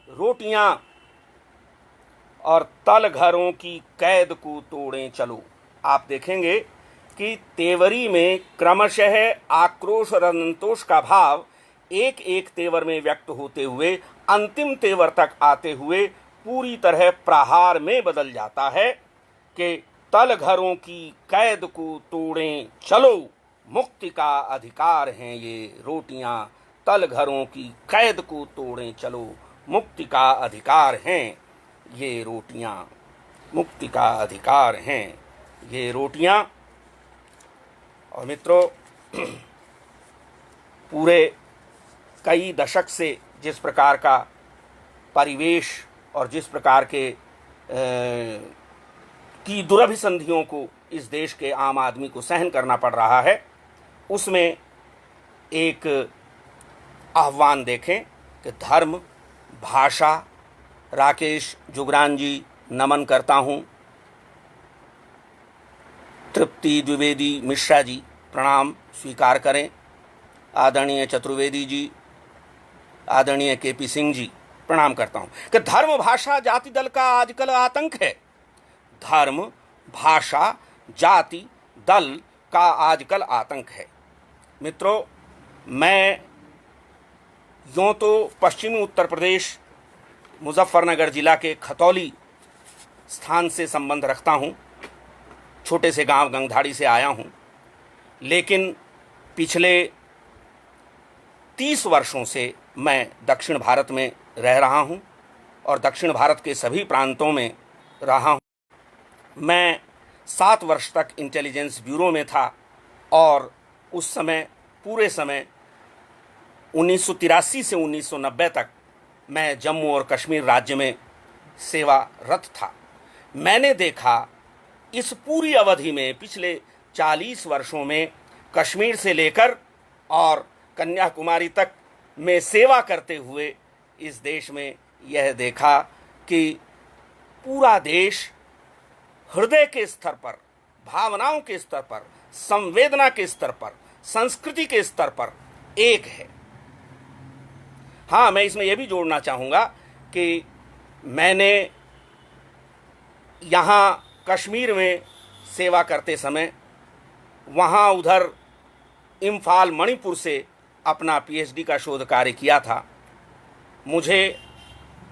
रोटियां, और तल घरों की कैद को तोड़ें चलो। आप देखेंगे कि तेवरी में क्रमशः आक्रोश और असंतोष का भाव एक एक तेवर में व्यक्त होते हुए अंतिम तेवर तक आते हुए पूरी तरह प्रहार में बदल जाता है कि तल घरों की कैद को तोड़ें चलो, मुक्ति का अधिकार हैं ये रोटियां। तल घरों की कैद को तोड़ें चलो, मुक्ति का अधिकार हैं ये रोटियां, मुक्ति का अधिकार हैं ये रोटियां। और मित्रों, पूरे कई दशक से जिस प्रकार का परिवेश और जिस प्रकार के की दुरभिसंधियों को इस देश के आम आदमी को सहन करना पड़ रहा है, उसमें एक आह्वान देखें कि धर्म, भाषा, राकेश जुगरान जी नमन करता हूँ, तृप्ति द्विवेदी मिश्रा जी प्रणाम स्वीकार करें। आदरणीय चतुर्वेदी जी, आदरणीय केपी सिंह जी, प्रणाम करता हूं कि धर्म भाषा जाति दल का आजकल आतंक है। धर्म भाषा जाति दल का आजकल आतंक है। मित्रों, मैं यूँ तो पश्चिमी उत्तर प्रदेश मुजफ्फरनगर जिला के खतौली स्थान से संबंध रखता हूँ। छोटे से गांव गंगधाड़ी से आया हूँ, लेकिन पिछले 30 वर्षों से मैं दक्षिण भारत में रह रहा हूँ और दक्षिण भारत के सभी प्रांतों में रहा हूँ। मैं 7 वर्ष तक इंटेलिजेंस ब्यूरो में था और उस समय पूरे समय 1983 से 1990 तक मैं जम्मू और कश्मीर राज्य में सेवारत था। मैंने देखा इस पूरी अवधि में, पिछले 40 वर्षों में, कश्मीर से लेकर और कन्याकुमारी तक में सेवा करते हुए इस देश में यह देखा कि पूरा देश हृदय के स्तर पर, भावनाओं के स्तर पर, संवेदना के स्तर पर, संस्कृति के स्तर पर एक है। हाँ, मैं इसमें यह भी जोड़ना चाहूँगा कि मैंने यहाँ कश्मीर में सेवा करते समय वहाँ उधर इम्फाल मणिपुर से अपना पीएचडी का शोध कार्य किया था। मुझे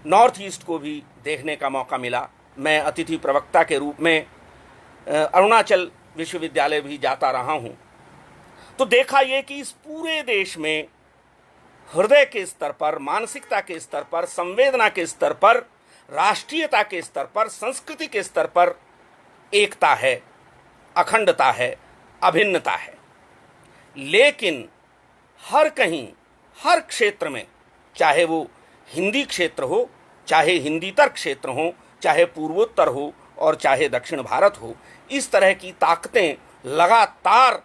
नॉर्थ ईस्ट को भी देखने का मौका मिला। मैं अतिथि प्रवक्ता के रूप में अरुणाचल विश्वविद्यालय भी जाता रहा हूँ। तो देखा ये कि इस पूरे देश में हृदय के स्तर पर, मानसिकता के स्तर पर, संवेदना के स्तर पर, राष्ट्रीयता के स्तर पर, संस्कृति के स्तर पर एकता है, अखंडता है, अभिन्नता है। लेकिन हर कहीं, हर क्षेत्र में, चाहे वो हिंदी क्षेत्र हो, चाहे हिंदीतर क्षेत्र हो, चाहे पूर्वोत्तर हो और चाहे दक्षिण भारत हो, इस तरह की ताकतें लगातार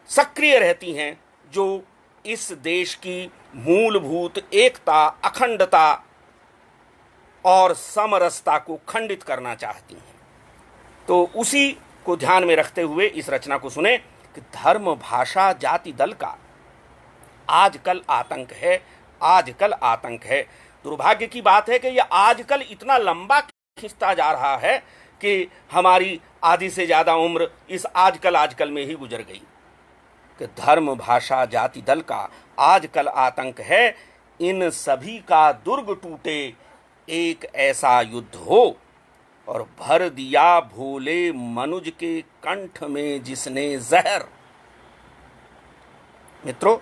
सक्रिय रहती हैं जो इस देश की मूलभूत एकता, अखंडता और समरसता को खंडित करना चाहती हैं। तो उसी को ध्यान में रखते हुए इस रचना को सुने कि धर्म भाषा जाति दल का आजकल आतंक है, आजकल आतंक है। दुर्भाग्य की बात है कि यह आजकल इतना लंबा खिंचता जा रहा है कि हमारी आधी से ज़्यादा उम्र इस आजकल में ही गुजर गई। कि धर्म भाषा जाति दल का आजकल आतंक है, इन सभी का दुर्ग टूटे, एक ऐसा युद्ध हो और भर दिया भोले मनुज के कंठ में जिसने जहर। मित्रों,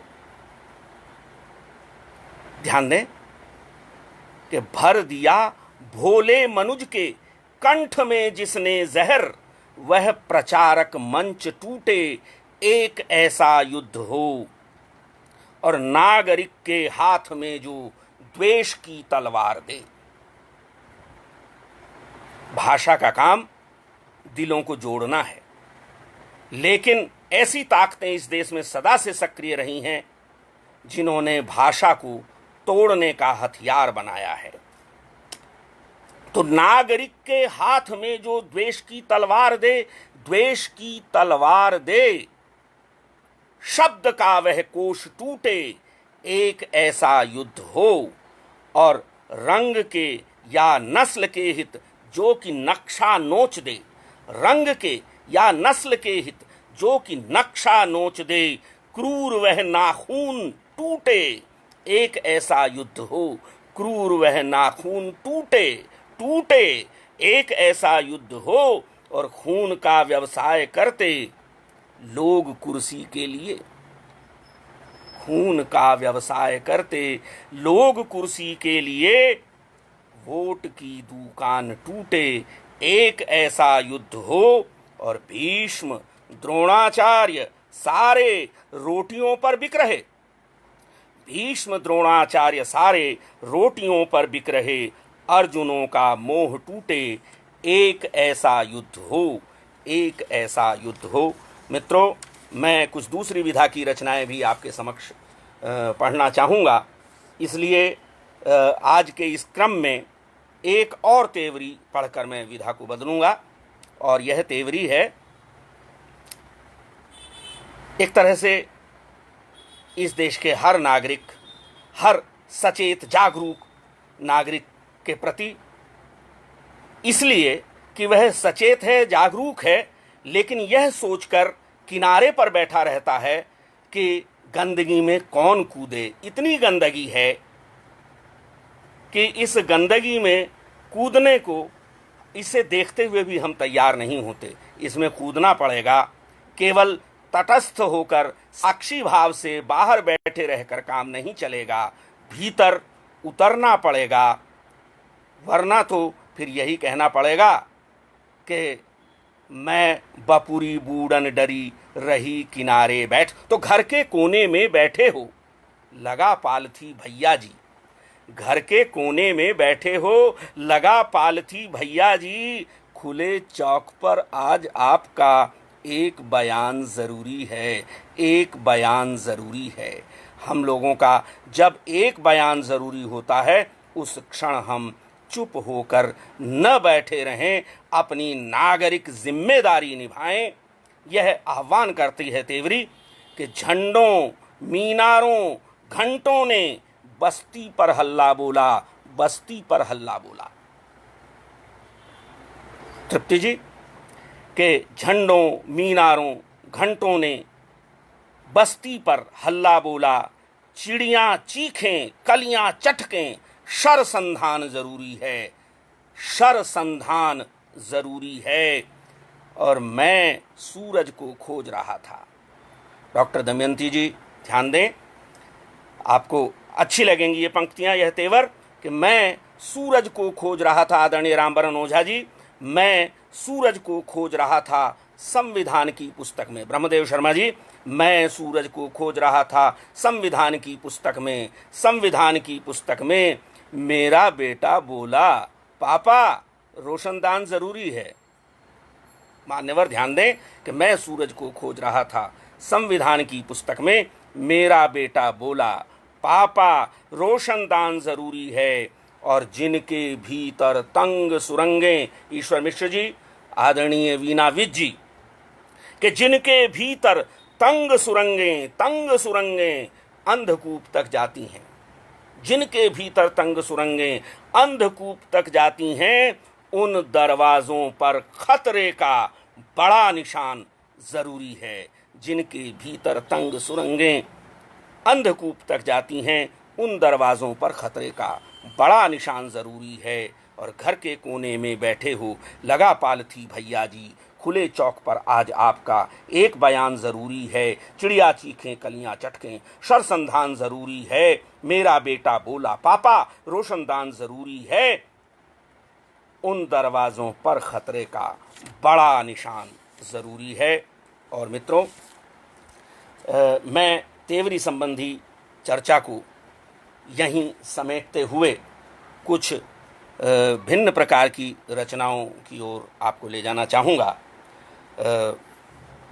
ध्यान दें कि भर दिया भोले मनुज के कंठ में जिसने जहर, वह प्रचारक मंच टूटे, एक ऐसा युद्ध हो और नागरिक के हाथ में जो द्वेष की तलवार दे। भाषा का काम दिलों को जोड़ना है, लेकिन ऐसी ताकतें इस देश में सदा से सक्रिय रही हैं जिन्होंने भाषा को तोड़ने का हथियार बनाया है। तो नागरिक के हाथ में जो द्वेष की तलवार दे, द्वेष की तलवार दे, शब्द का वह कोश टूटे, एक ऐसा युद्ध हो और रंग के या नस्ल के हित जो कि नक्शा नोच दे, रंग के या नस्ल के हित जो कि नक्शा नोच दे, क्रूर वह नाखून टूटे, एक ऐसा युद्ध हो, क्रूर वह नाखून टूटे, टूटे, एक ऐसा युद्ध हो और खून का व्यवसाय करते लोग कुर्सी के लिए, खून का व्यवसाय करते लोग कुर्सी के लिए, वोट की दुकान टूटे, एक ऐसा युद्ध हो और भीष्म द्रोणाचार्य सारे रोटियों पर बिक रहे, भीष्म द्रोणाचार्य सारे रोटियों पर बिक रहे, अर्जुनों का मोह टूटे, एक ऐसा युद्ध हो, एक ऐसा युद्ध हो। मित्रों, मैं कुछ दूसरी विधा की रचनाएं भी आपके समक्ष पढ़ना चाहूँगा, इसलिए आज के इस क्रम में एक और तेवरी पढ़कर मैं विधा को बदलूँगा और यह तेवरी है एक तरह से इस देश के हर नागरिक, हर सचेत जागरूक नागरिक के प्रति, इसलिए कि वह सचेत है, जागरूक है, लेकिन यह सोचकर किनारे पर बैठा रहता है कि गंदगी में कौन कूदे। इतनी गंदगी है कि इस गंदगी में कूदने को, इसे देखते हुए भी हम तैयार नहीं होते। इसमें कूदना पड़ेगा। केवल तटस्थ होकर साक्षी भाव से बाहर बैठे रहकर काम नहीं चलेगा, भीतर उतरना पड़ेगा। वरना तो फिर यही कहना पड़ेगा कि मैं बपुरी बूढ़न डरी रही किनारे बैठ। तो घर के कोने में बैठे हो, लगा पालथी भैया जी। घर के कोने में बैठे हो, लगा पालथी भैया जी। खुले चौक पर आज आपका एक बयान ज़रूरी है, एक बयान ज़रूरी है। हम लोगों का जब एक बयान ज़रूरी होता है, उस क्षण हम चुप होकर न बैठे रहें, अपनी नागरिक जिम्मेदारी निभाएं। यह आह्वान करती है तेवरी कि झंडों, मीनारों, घंटों ने बस्ती पर हल्ला बोला, बस्ती पर हल्ला बोला। तृप्ति जी के झंडों, मीनारों, घंटों ने बस्ती पर हल्ला बोला। चिड़ियां चीखें, कलियां चटकें, शर संधान जरूरी है, शर संधान जरूरी है। और मैं सूरज को खोज रहा था। डॉक्टर दमयंती जी ध्यान दें, आपको अच्छी लगेंगी ये पंक्तियां, यह तेवर कि मैं सूरज को खोज रहा था। आदरणीय रामबरन ओझा जी, मैं सूरज को खोज रहा था संविधान की पुस्तक में। ब्रह्मदेव शर्मा जी, मैं सूरज को खोज रहा था संविधान की पुस्तक में। संविधान की पुस्तक में मेरा बेटा बोला, पापा रोशनदान जरूरी है। मान्यवर ध्यान दें कि मैं सूरज को खोज रहा था संविधान की पुस्तक में, मेरा बेटा बोला, पापा रोशनदान जरूरी है। और जिनके भीतर तंग सुरंगें, ईश्वर मिश्र जी, आदरणीय वीणा विज जी, कि जिनके भीतर तंग सुरंगें अंधकूप तक जाती हैं, जिनके भीतर तंग सुरंगें अंधकूप तक जाती हैं, उन दरवाजों पर खतरे का बड़ा निशान जरूरी है। जिनके भीतर तंग सुरंगें अंधकूप तक जाती हैं, उन दरवाज़ों पर खतरे का बड़ा निशान ज़रूरी है। और घर के कोने में बैठे हो, लगा पालथी भैया जी। खुले चौक पर आज आपका एक बयान ज़रूरी है। चिड़िया चीखें, कलियां चटकें, शर संधान ज़रूरी है। मेरा बेटा बोला, पापा रोशनदान ज़रूरी है। उन दरवाज़ों पर खतरे का बड़ा निशान ज़रूरी है। और मित्रों, मैं तेवरी संबंधी चर्चा को यहीं समेटते हुए कुछ भिन्न प्रकार की रचनाओं की ओर आपको ले जाना चाहूँगा।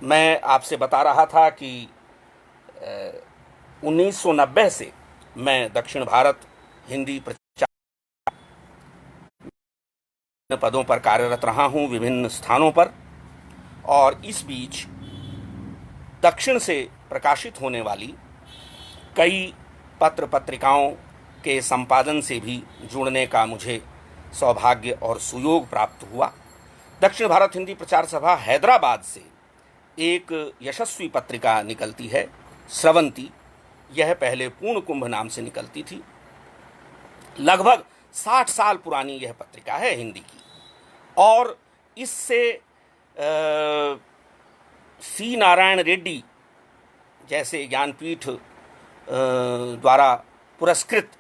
मैं आपसे बता रहा था कि 1990 से मैं दक्षिण भारत हिंदी प्रचार पदों पर कार्यरत रहा हूँ, विभिन्न स्थानों पर। और इस बीच दक्षिण से प्रकाशित होने वाली कई पत्र पत्रिकाओं के संपादन से भी जुड़ने का मुझे सौभाग्य और सुयोग प्राप्त हुआ। दक्षिण भारत हिंदी प्रचार सभा हैदराबाद से एक यशस्वी पत्रिका निकलती है, स्रवंती। यह पहले पूर्ण कुंभ नाम से निकलती थी। लगभग 60 साल पुरानी यह पत्रिका है हिंदी की। और इससे सी नारायण रेड्डी जैसे ज्ञानपीठ द्वारा पुरस्कृत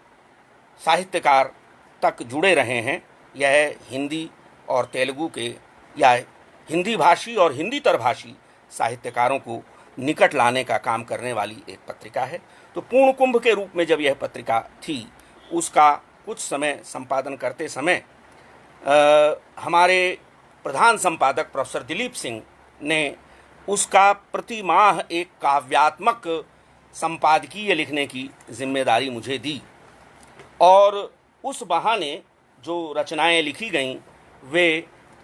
साहित्यकार तक जुड़े रहे हैं। यह हिंदी और तेलुगु के या हिंदी भाषी और हिंदीतर भाषी साहित्यकारों को निकट लाने का काम करने वाली एक पत्रिका है। तो पूर्ण कुंभ के रूप में जब यह पत्रिका थी, उसका कुछ समय संपादन करते समय हमारे प्रधान संपादक प्रोफेसर दिलीप सिंह ने उसका प्रति माह एक काव्यात्मक संपादकीय लिखने की जिम्मेदारी मुझे दी। और उस बहाने जो रचनाएं लिखी गईं वे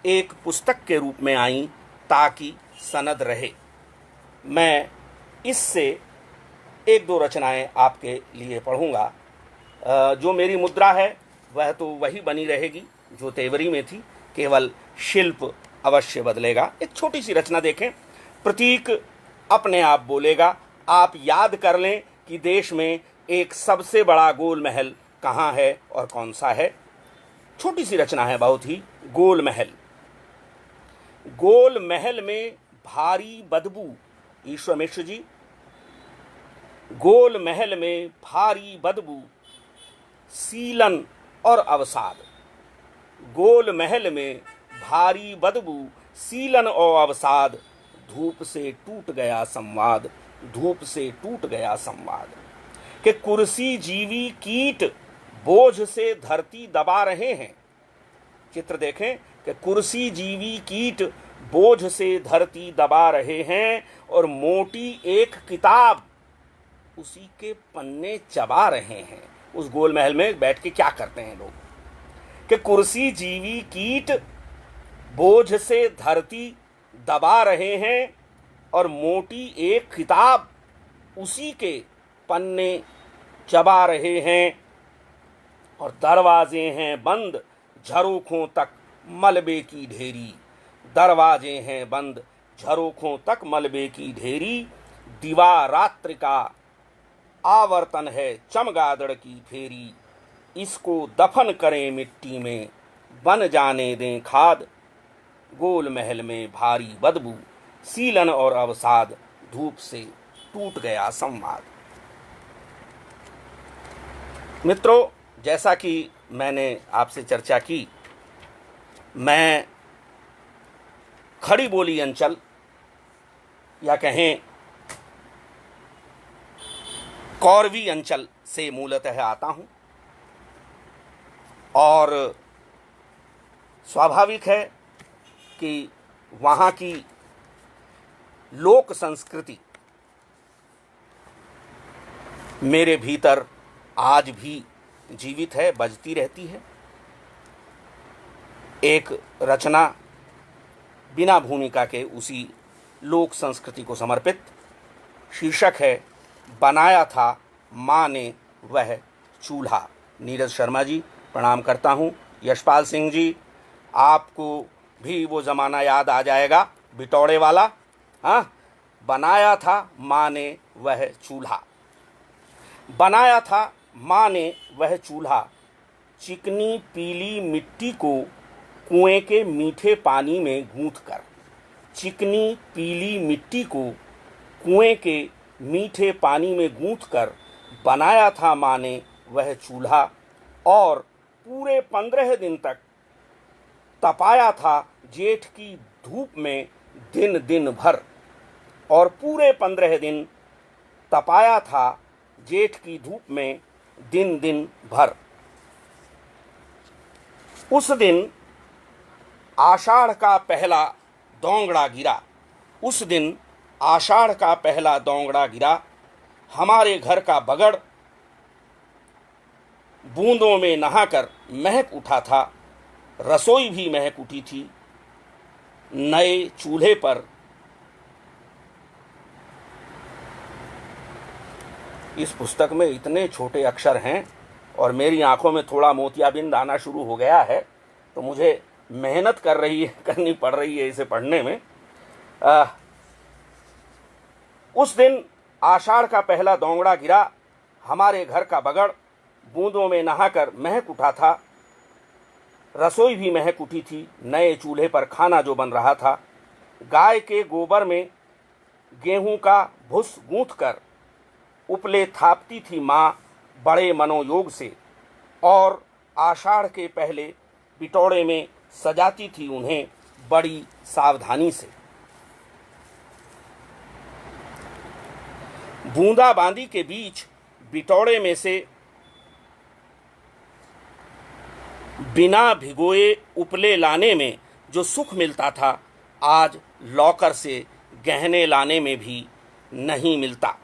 एक पुस्तक के रूप में आईं ताकि सनद रहे। मैं इससे एक दो रचनाएं आपके लिए पढ़ूंगा। जो मेरी मुद्रा है वह तो वही बनी रहेगी जो तेवरी में थी, केवल शिल्प अवश्य बदलेगा। एक छोटी सी रचना देखें, प्रतीक अपने आप बोलेगा। आप याद कर लें कि देश में एक सबसे बड़ा गोल महल कहाँ है और कौन सा है। छोटी सी रचना है बहुत ही। गोल महल। गोल महल में भारी बदबू, ईश्वर मिश्र जी। गोल महल में भारी बदबू, सीलन और अवसाद। गोल महल में भारी बदबू, सीलन और अवसाद। धूप से टूट गया संवाद, धूप से टूट गया संवाद। कि कुर्सी जीवी कीट बोझ से धरती दबा रहे हैं। चित्र देखें कि कुर्सी जीवी कीट बोझ से धरती दबा रहे हैं और मोटी एक किताब उसी के पन्ने चबा रहे हैं। उस गोल महल में बैठ के क्या करते हैं लोग कि कुर्सी जीवी कीट बोझ से धरती दबा रहे हैं और मोटी एक किताब उसी के पन्ने चबा रहे हैं। और दरवाजे हैं बंद झरोखों तक मलबे की ढेरी। दरवाजे हैं बंद झरोखों तक मलबे की ढेरी। दीवार रात्रि का आवर्तन है चमगादड़ की फेरी। इसको दफन करें मिट्टी में बन जाने दें खाद। गोल महल में भारी बदबू, सीलन और अवसाद। धूप से टूट गया संवाद। मित्रों, जैसा कि मैंने आपसे चर्चा की, मैं खड़ी बोली अंचल या कहें कौरवी अंचल से मूलतः आता हूं और स्वाभाविक है कि वहाँ की लोक संस्कृति मेरे भीतर आज भी जीवित है, बजती रहती है। एक रचना बिना भूमिका के उसी लोक संस्कृति को समर्पित। शीर्षक है बनाया था माँ ने वह चूल्हा। नीरज शर्मा जी, प्रणाम करता हूँ। यशपाल सिंह जी, आपको भी वो ज़माना याद आ जाएगा बिटौड़े वाला। हाँ, बनाया था माँ ने वह चूल्हा। बनाया था माँ ने वह चूल्हा, चिकनी पीली मिट्टी को कुएं के मीठे पानी में गूंथ कर। चिकनी पीली मिट्टी को कुएं के मीठे पानी में गूंथ कर बनाया था माँ ने वह चूल्हा। और पूरे 15 दिन तक तपाया था जेठ की धूप में दिन दिन भर। और पूरे 15 दिन तपाया था जेठ की धूप में दिन दिन भर। उस दिन आषाढ़ का पहला दोंगड़ा गिरा। उस दिन आषाढ़ का पहला दोंगड़ा गिरा। हमारे घर का बगड़ बूंदों में नहाकर महक उठा था। रसोई भी महक उठी थी। नए चूल्हे पर इस पुस्तक में इतने छोटे अक्षर हैं और मेरी आंखों में थोड़ा मोतियाबिंद आना शुरू हो गया है, तो मुझे मेहनत करनी पड़ रही है इसे पढ़ने में। उस दिन आषाढ़ का पहला दोंगड़ा गिरा। हमारे घर का बगड़ बूंदों में नहाकर महक उठा था। रसोई भी महक उठी थी। नए चूल्हे पर खाना जो बन रहा था, गाय के गोबर में गेहूं का भुस गूंथ कर उपले थापती थी माँ बड़े मनोयोग से। और आषाढ़ के पहले बिटौड़े में सजाती थी उन्हें बड़ी सावधानी से। बूंदाबांदी के बीच बिटौड़े में से बिना भिगोए उपले लाने में जो सुख मिलता था, आज लॉकर से गहने लाने में भी नहीं मिलता।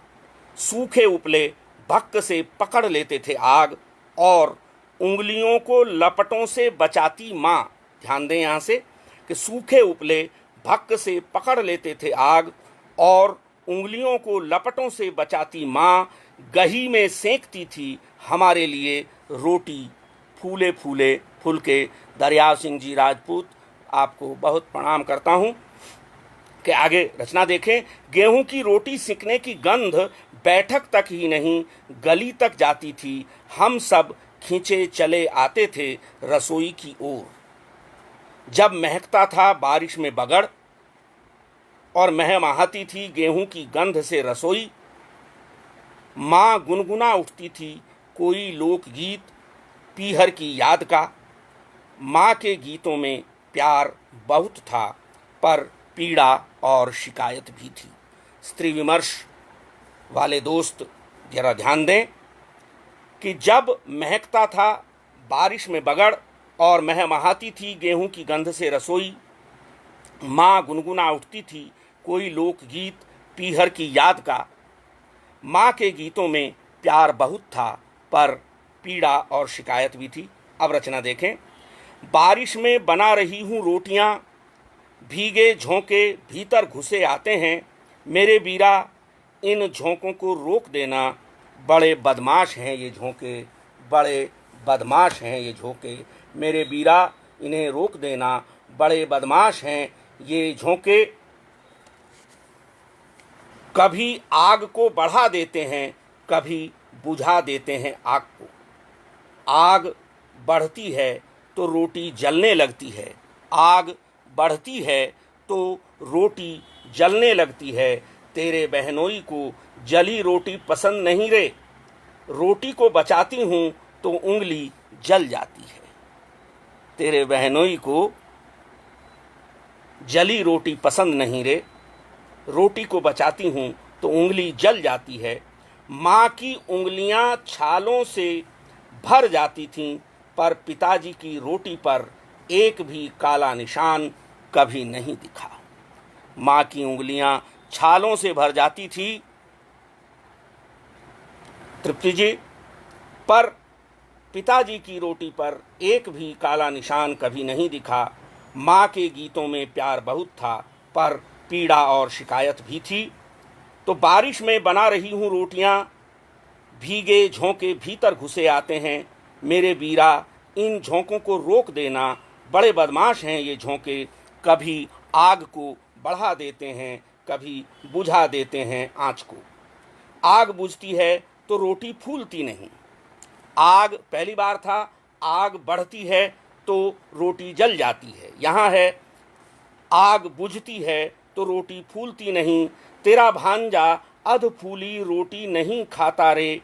सूखे उपले भक्क से पकड़ लेते थे आग और उंगलियों को लपटों से बचाती माँ। ध्यान दें यहाँ से कि सूखे उपले भक्क से पकड़ लेते थे आग और उंगलियों को लपटों से बचाती माँ गही में सेंकती थी हमारे लिए रोटी फूले फूले फुलके। दरियाव सिंह जी राजपूत, आपको बहुत प्रणाम करता हूँ। कि आगे रचना देखें। गेहूं की रोटी सिकने की गंध बैठक तक ही नहीं गली तक जाती थी। हम सब खींचे चले आते थे रसोई की ओर। जब महकता था बारिश में बगड़ और महमाहती थी गेहूं की गंध से रसोई, माँ गुनगुना उठती थी कोई लोकगीत पीहर की याद का। माँ के गीतों में प्यार बहुत था पर पीड़ा और शिकायत भी थी। स्त्री विमर्श वाले दोस्त जरा ध्यान दें कि जब महकता था बारिश में बगड़ और महमाहती थी गेहूं की गंध से रसोई, माँ गुनगुना उठती थी कोई लोकगीत पीहर की याद का। माँ के गीतों में प्यार बहुत था पर पीड़ा और शिकायत भी थी। अब रचना देखें। बारिश में बना रही हूँ रोटियाँ, भीगे झोंके भीतर घुसे आते हैं। मेरे बीरा इन झोंकों को रोक देना, बड़े बदमाश हैं ये झोंके, बड़े बदमाश हैं ये झोंके। मेरे बीरा इन्हें रोक देना, बड़े बदमाश हैं ये झोंके। कभी आग को बढ़ा देते हैं, कभी बुझा देते हैं आग को। आग बढ़ती है तो रोटी जलने लगती है, आग बढ़ती है तो रोटी जलने लगती है। तेरे बहनोई को जली रोटी पसंद नहीं रे, रोटी को बचाती हूँ तो उंगली जल जाती है। तेरे बहनोई को जली रोटी पसंद नहीं रे, रोटी को बचाती हूँ तो उंगली जल जाती है। माँ की उंगलियाँ छालों से भर जाती थीं पर पिताजी की रोटी पर एक भी काला निशान कभी नहीं दिखा। माँ की उंगलियां छालों से भर जाती थी तृप्ति जी, पर पिताजी की रोटी पर एक भी काला निशान कभी नहीं दिखा। माँ के गीतों में प्यार बहुत था पर पीड़ा और शिकायत भी थी। तो बारिश में बना रही हूँ रोटियाँ, भीगे झोंके भीतर घुसे आते हैं। मेरे बीरा इन झोंकों को रोक देना, बड़े बदमाश हैं ये झोंके। कभी आग को बढ़ा देते हैं, कभी बुझा देते हैं आँच को। आग बुझती है तो रोटी फूलती नहीं। आग पहली बार था, आग बढ़ती है तो रोटी जल जाती है। यहाँ है आग बुझती है तो रोटी फूलती नहीं। तेरा भांजा अध फूली रोटी नहीं खाता रे,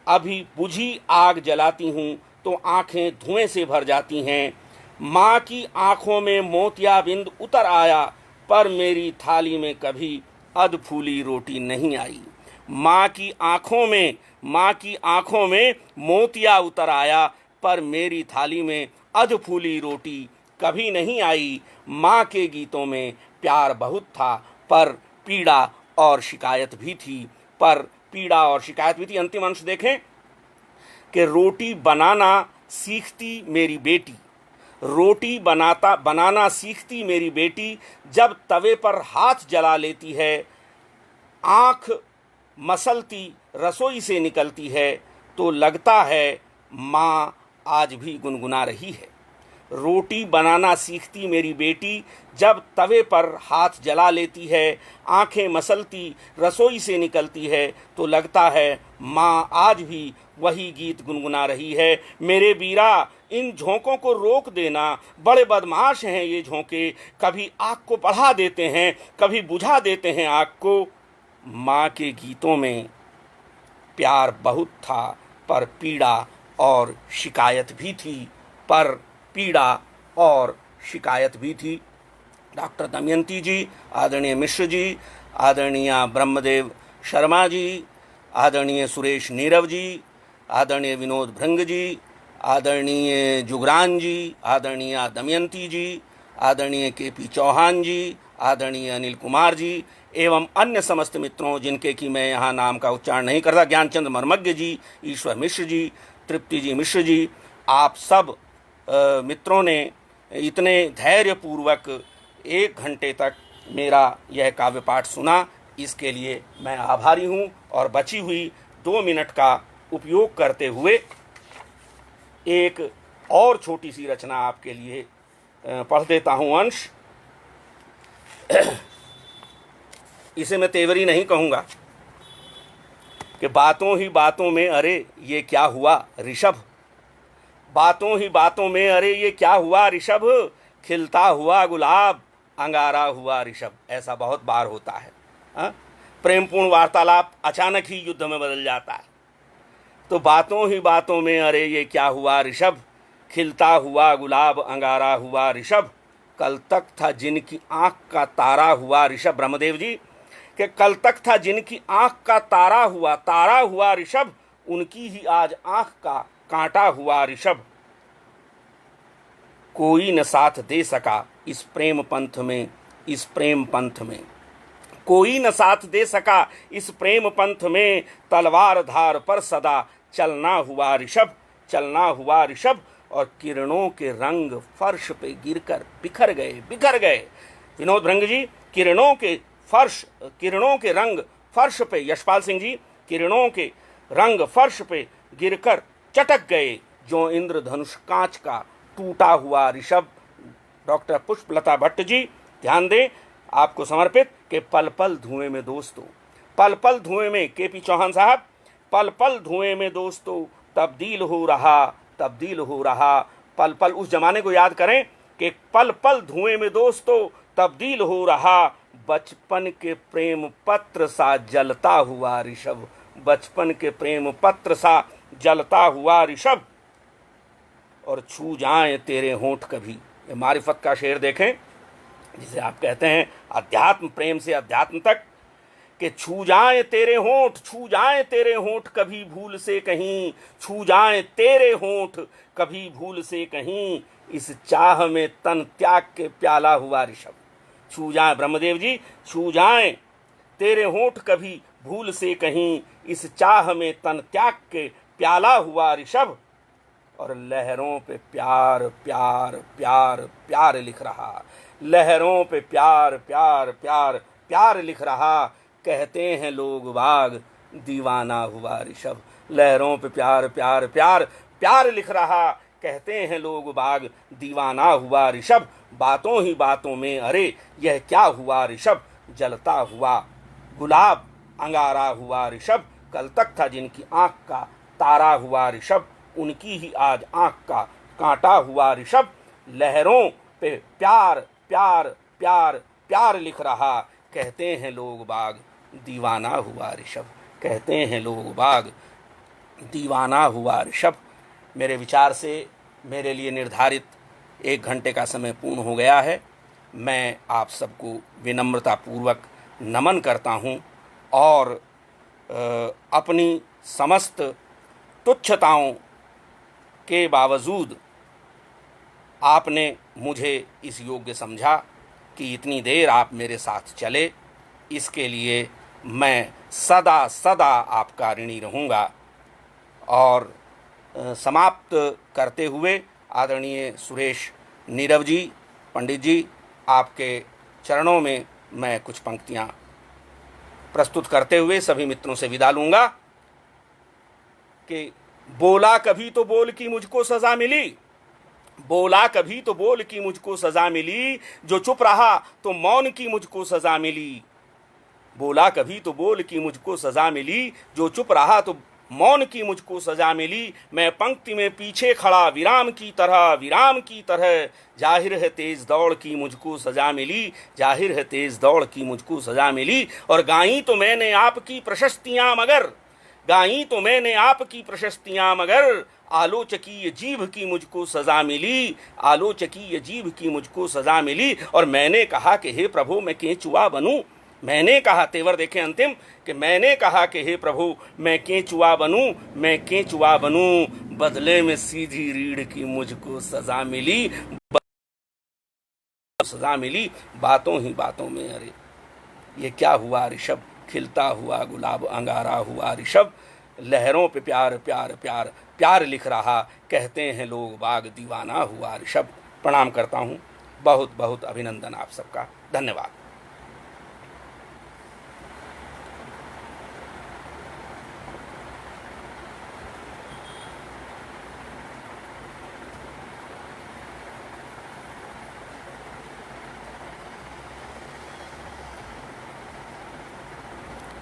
अभी बुझी आग जलाती हूँ तो आंखें धुएं से भर जाती हैं। माँ की आंखों में मोतियाबिंद उतर आया पर मेरी थाली में कभी अध फूली रोटी नहीं आई। माँ की आंखों में मोतिया उतर आया पर मेरी थाली में अध फूली रोटी कभी नहीं आई। माँ के गीतों में प्यार बहुत था पर पीड़ा और शिकायत भी थी, अंतिम अंश देखें कि रोटी बनाना सीखती मेरी बेटी, रोटी बनाना सीखती मेरी बेटी। जब तवे पर हाथ जला लेती है, आँख मसलती रसोई से निकलती है तो लगता है माँ आज भी गुनगुना रही है। रोटी बनाना सीखती मेरी बेटी, जब तवे पर हाथ जला लेती है, आंखें मसलती रसोई से निकलती है तो लगता है माँ आज भी वही गीत गुनगुना रही है। मेरे बीरा इन झोंकों को रोक देना, बड़े बदमाश हैं ये झोंके। कभी आग को बढ़ा देते हैं, कभी बुझा देते हैं आग को। माँ के गीतों में प्यार बहुत था पर पीड़ा और शिकायत भी थी, डॉक्टर दमयंती जी, आदरणीय मिश्र जी, आदरणीय ब्रह्मदेव शर्मा जी, आदरणीय सुरेश नीरव जी, आदरणीय विनोद भृंग जी, आदरणीय जुगरान जी, आदरणीय दमयंती जी, आदरणीय केपी चौहान जी, आदरणीय अनिल कुमार जी एवं अन्य समस्त मित्रों जिनके कि मैं यहाँ नाम का उच्चारण नहीं करता, ज्ञानचंद मर्मज्ञ जी, ईश्वर मिश्र जी, तृप्ति जी मिश्र जी, आप सब मित्रों ने इतने धैर्यपूर्वक 1 घंटे तक मेरा यह काव्य पाठ सुना। इसके लिए मैं आभारी हूँ और बची हुई 2 मिनट का उपयोग करते हुए एक और छोटी सी रचना आपके लिए पढ़ देता हूँ अंश। इसे मैं तेवरी नहीं कहूँगा कि बातों ही बातों में अरे ये क्या हुआ ऋषभ, बातों ही बातों में अरे ये क्या हुआ ऋषभ, खिलता हुआ गुलाब अंगारा हुआ ऋषभ। ऐसा बहुत बार होता है। प्रेमपूर्ण वार्तालाप अचानक ही युद्ध में बदल जाता है। तो बातों ही बातों में अरे ये क्या हुआ ऋषभ, खिलता हुआ गुलाब अंगारा हुआ ऋषभ, कल तक था जिनकी आंख का तारा हुआ ऋषभ। ब्रह्मदेव जी कि कल तक था जिनकी आंख का तारा हुआ ऋषभ, उनकी ही आज आंख का कांटा हुआ ऋषभ। कोई न साथ दे सका इस प्रेम पंथ में, इस प्रेम पंथ में कोई न साथ दे सका इस प्रेम पंथ में, तलवार धार पर सदा चलना हुआ ऋषभ, चलना हुआ ऋषभ। और किरणों के रंग फर्श पे गिरकर बिखर गए। विनोद भृंग जी, किरणों के रंग फर्श पे, यशपाल सिंह जी, किरणों के रंग फर्श पे गिरकर चटक गए, जो इंद्रधनुष कांच का टूटा हुआ ऋषभ। डॉक्टर पुष्पलता भट्ट जी, ध्यान दें, आपको समर्पित कि पल पल धुएं में दोस्तों, पल पल धुएं में, केपी चौहान साहब, पल पल धुएं में दोस्तों तब्दील हो रहा। पल पल, उस जमाने को याद करें कि पल पल धुएं में दोस्तों तब्दील हो रहा, बचपन के प्रेम पत्र सा जलता हुआ ऋषभ, बचपन के प्रेम पत्र सा जलता हुआ ऋषभ। और छू जाएं तेरे होंठ कभी, ये मारिफत का शेर देखें, जिसे आप कहते हैं अध्यात्म, प्रेम से अध्यात्म तक, कि छू जाएं तेरे होंठ कभी भूल से कहीं, छू जाएं तेरे होंठ कभी भूल से कहीं, इस चाह में तन त्याग के प्याला हुआ ऋषभ। छू जाएं, ब्रह्मदेव जी, छू जाएं तेरे होंठ कभी भूल से कहीं, इस चाह में तन त्याग के प्याला हुआ ऋषभ। और लहरों पे प्यार प्यार प्यार प्यार लिख रहा, लहरों पे प्यार प्यार प्यार प्यार लिख रहा, कहते हैं लोग बाग दीवाना हुआ ऋषभ। लहरों पे प्यार प्यार प्यार प्यार लिख रहा, कहते हैं लोग बाग दीवाना हुआ ऋषभ। बातों ही बातों में अरे यह क्या हुआ ऋषभ, जलता हुआ गुलाब अंगारा हुआ ऋषभ। कल तक था जिनकी आंख का तारा हुआ ऋषभ, उनकी ही आज आंख का कांटा हुआ ऋषभ। लहरों पे प्यार प्यार प्यार प्यार लिख रहा, कहते हैं लोग बाग दीवाना हुआ ऋषभ, कहते हैं लोग बाग दीवाना हुआ ऋषभ। मेरे विचार से मेरे लिए निर्धारित 1 घंटे का समय पूर्ण हो गया है। मैं आप सबको विनम्रतापूर्वक नमन करता हूं और अपनी समस्त तुच्छताओं के बावजूद आपने मुझे इस योग्य समझा कि इतनी देर आप मेरे साथ चले, इसके लिए मैं सदा सदा आपका ऋणी रहूँगा। और समाप्त करते हुए आदरणीय सुरेश नीरव जी, पंडित जी, आपके चरणों में मैं कुछ पंक्तियाँ प्रस्तुत करते हुए सभी मित्रों से विदा लूँगा कि बोला कभी तो बोल की मुझको सज़ा मिली, बोला कभी तो बोल की मुझको सज़ा मिली, जो चुप रहा तो मौन की मुझको सज़ा मिली। बोला कभी तो बोल की मुझको सज़ा मिली, जो चुप रहा तो मौन की मुझको सज़ा मिली। मैं पंक्ति में पीछे खड़ा विराम की तरह, जाहिर है तेज दौड़ की मुझको सज़ा मिली, जाहिर है तेज दौड़ की मुझको सज़ा मिली। और गाई तो मैंने आपकी प्रशस्तियाँ मगर, गाई तो मैंने आपकी प्रशस्तियाँ मगर, आलोचकीय जीभ की मुझको सज़ा मिली, आलोचकीय जीभ की मुझको सज़ा मिली। और मैंने कहा कि हे प्रभु मैं केंचुआ बनूं, मैंने कहा, तेवर देखें अंतिम, कि मैंने कहा कि हे प्रभु मैं केंचुआ बनूं, बदले में सीधी रीढ़ की मुझको सज़ा मिली, सज़ा मिली। बातों ही बातों में अरे ये क्या हुआ ऋषभ, खिलता हुआ गुलाब अंगारा हुआ ऋषभ। लहरों पे प्यार प्यार प्यार प्यार लिख रहा, कहते हैं लोग बाग दीवाना हुआ ऋषभ। प्रणाम करता हूँ, बहुत बहुत अभिनंदन आप सबका, धन्यवाद।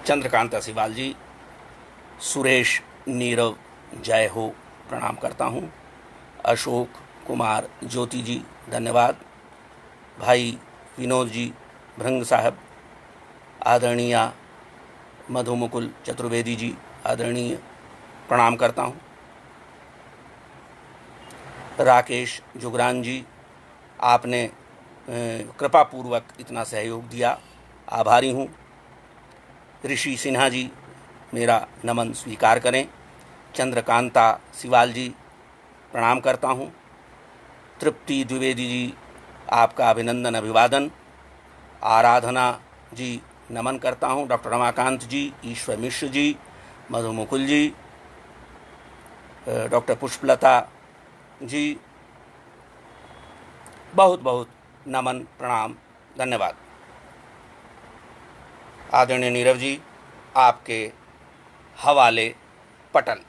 चंद्रकांता सिवाल जी, सुरेश नीरव जय हो प्रणाम करता हूँ। अशोक कुमार ज्योति जी धन्यवाद। भाई विनोद जी भृंग साहब, आदरणीय मधुमुकुल चतुर्वेदी जी आदरणीय प्रणाम करता हूँ। राकेश जुगरान जी, आपने कृपापूर्वक इतना सहयोग दिया, आभारी हूँ। ऋषि सिन्हा जी, मेरा नमन स्वीकार करें। चंद्रकांता सिवाल जी प्रणाम करता हूँ। तृप्ति द्विवेदी जी, आपका अभिनंदन अभिवादन। आराधना जी नमन करता हूँ। डॉक्टर रमाकांत जी, ईश्वर मिश्र जी, मधुमुकुल जी, डॉक्टर पुष्पलता जी, बहुत बहुत नमन प्रणाम धन्यवाद। आदरणीय नीरव जी, आपके हवाले पटल।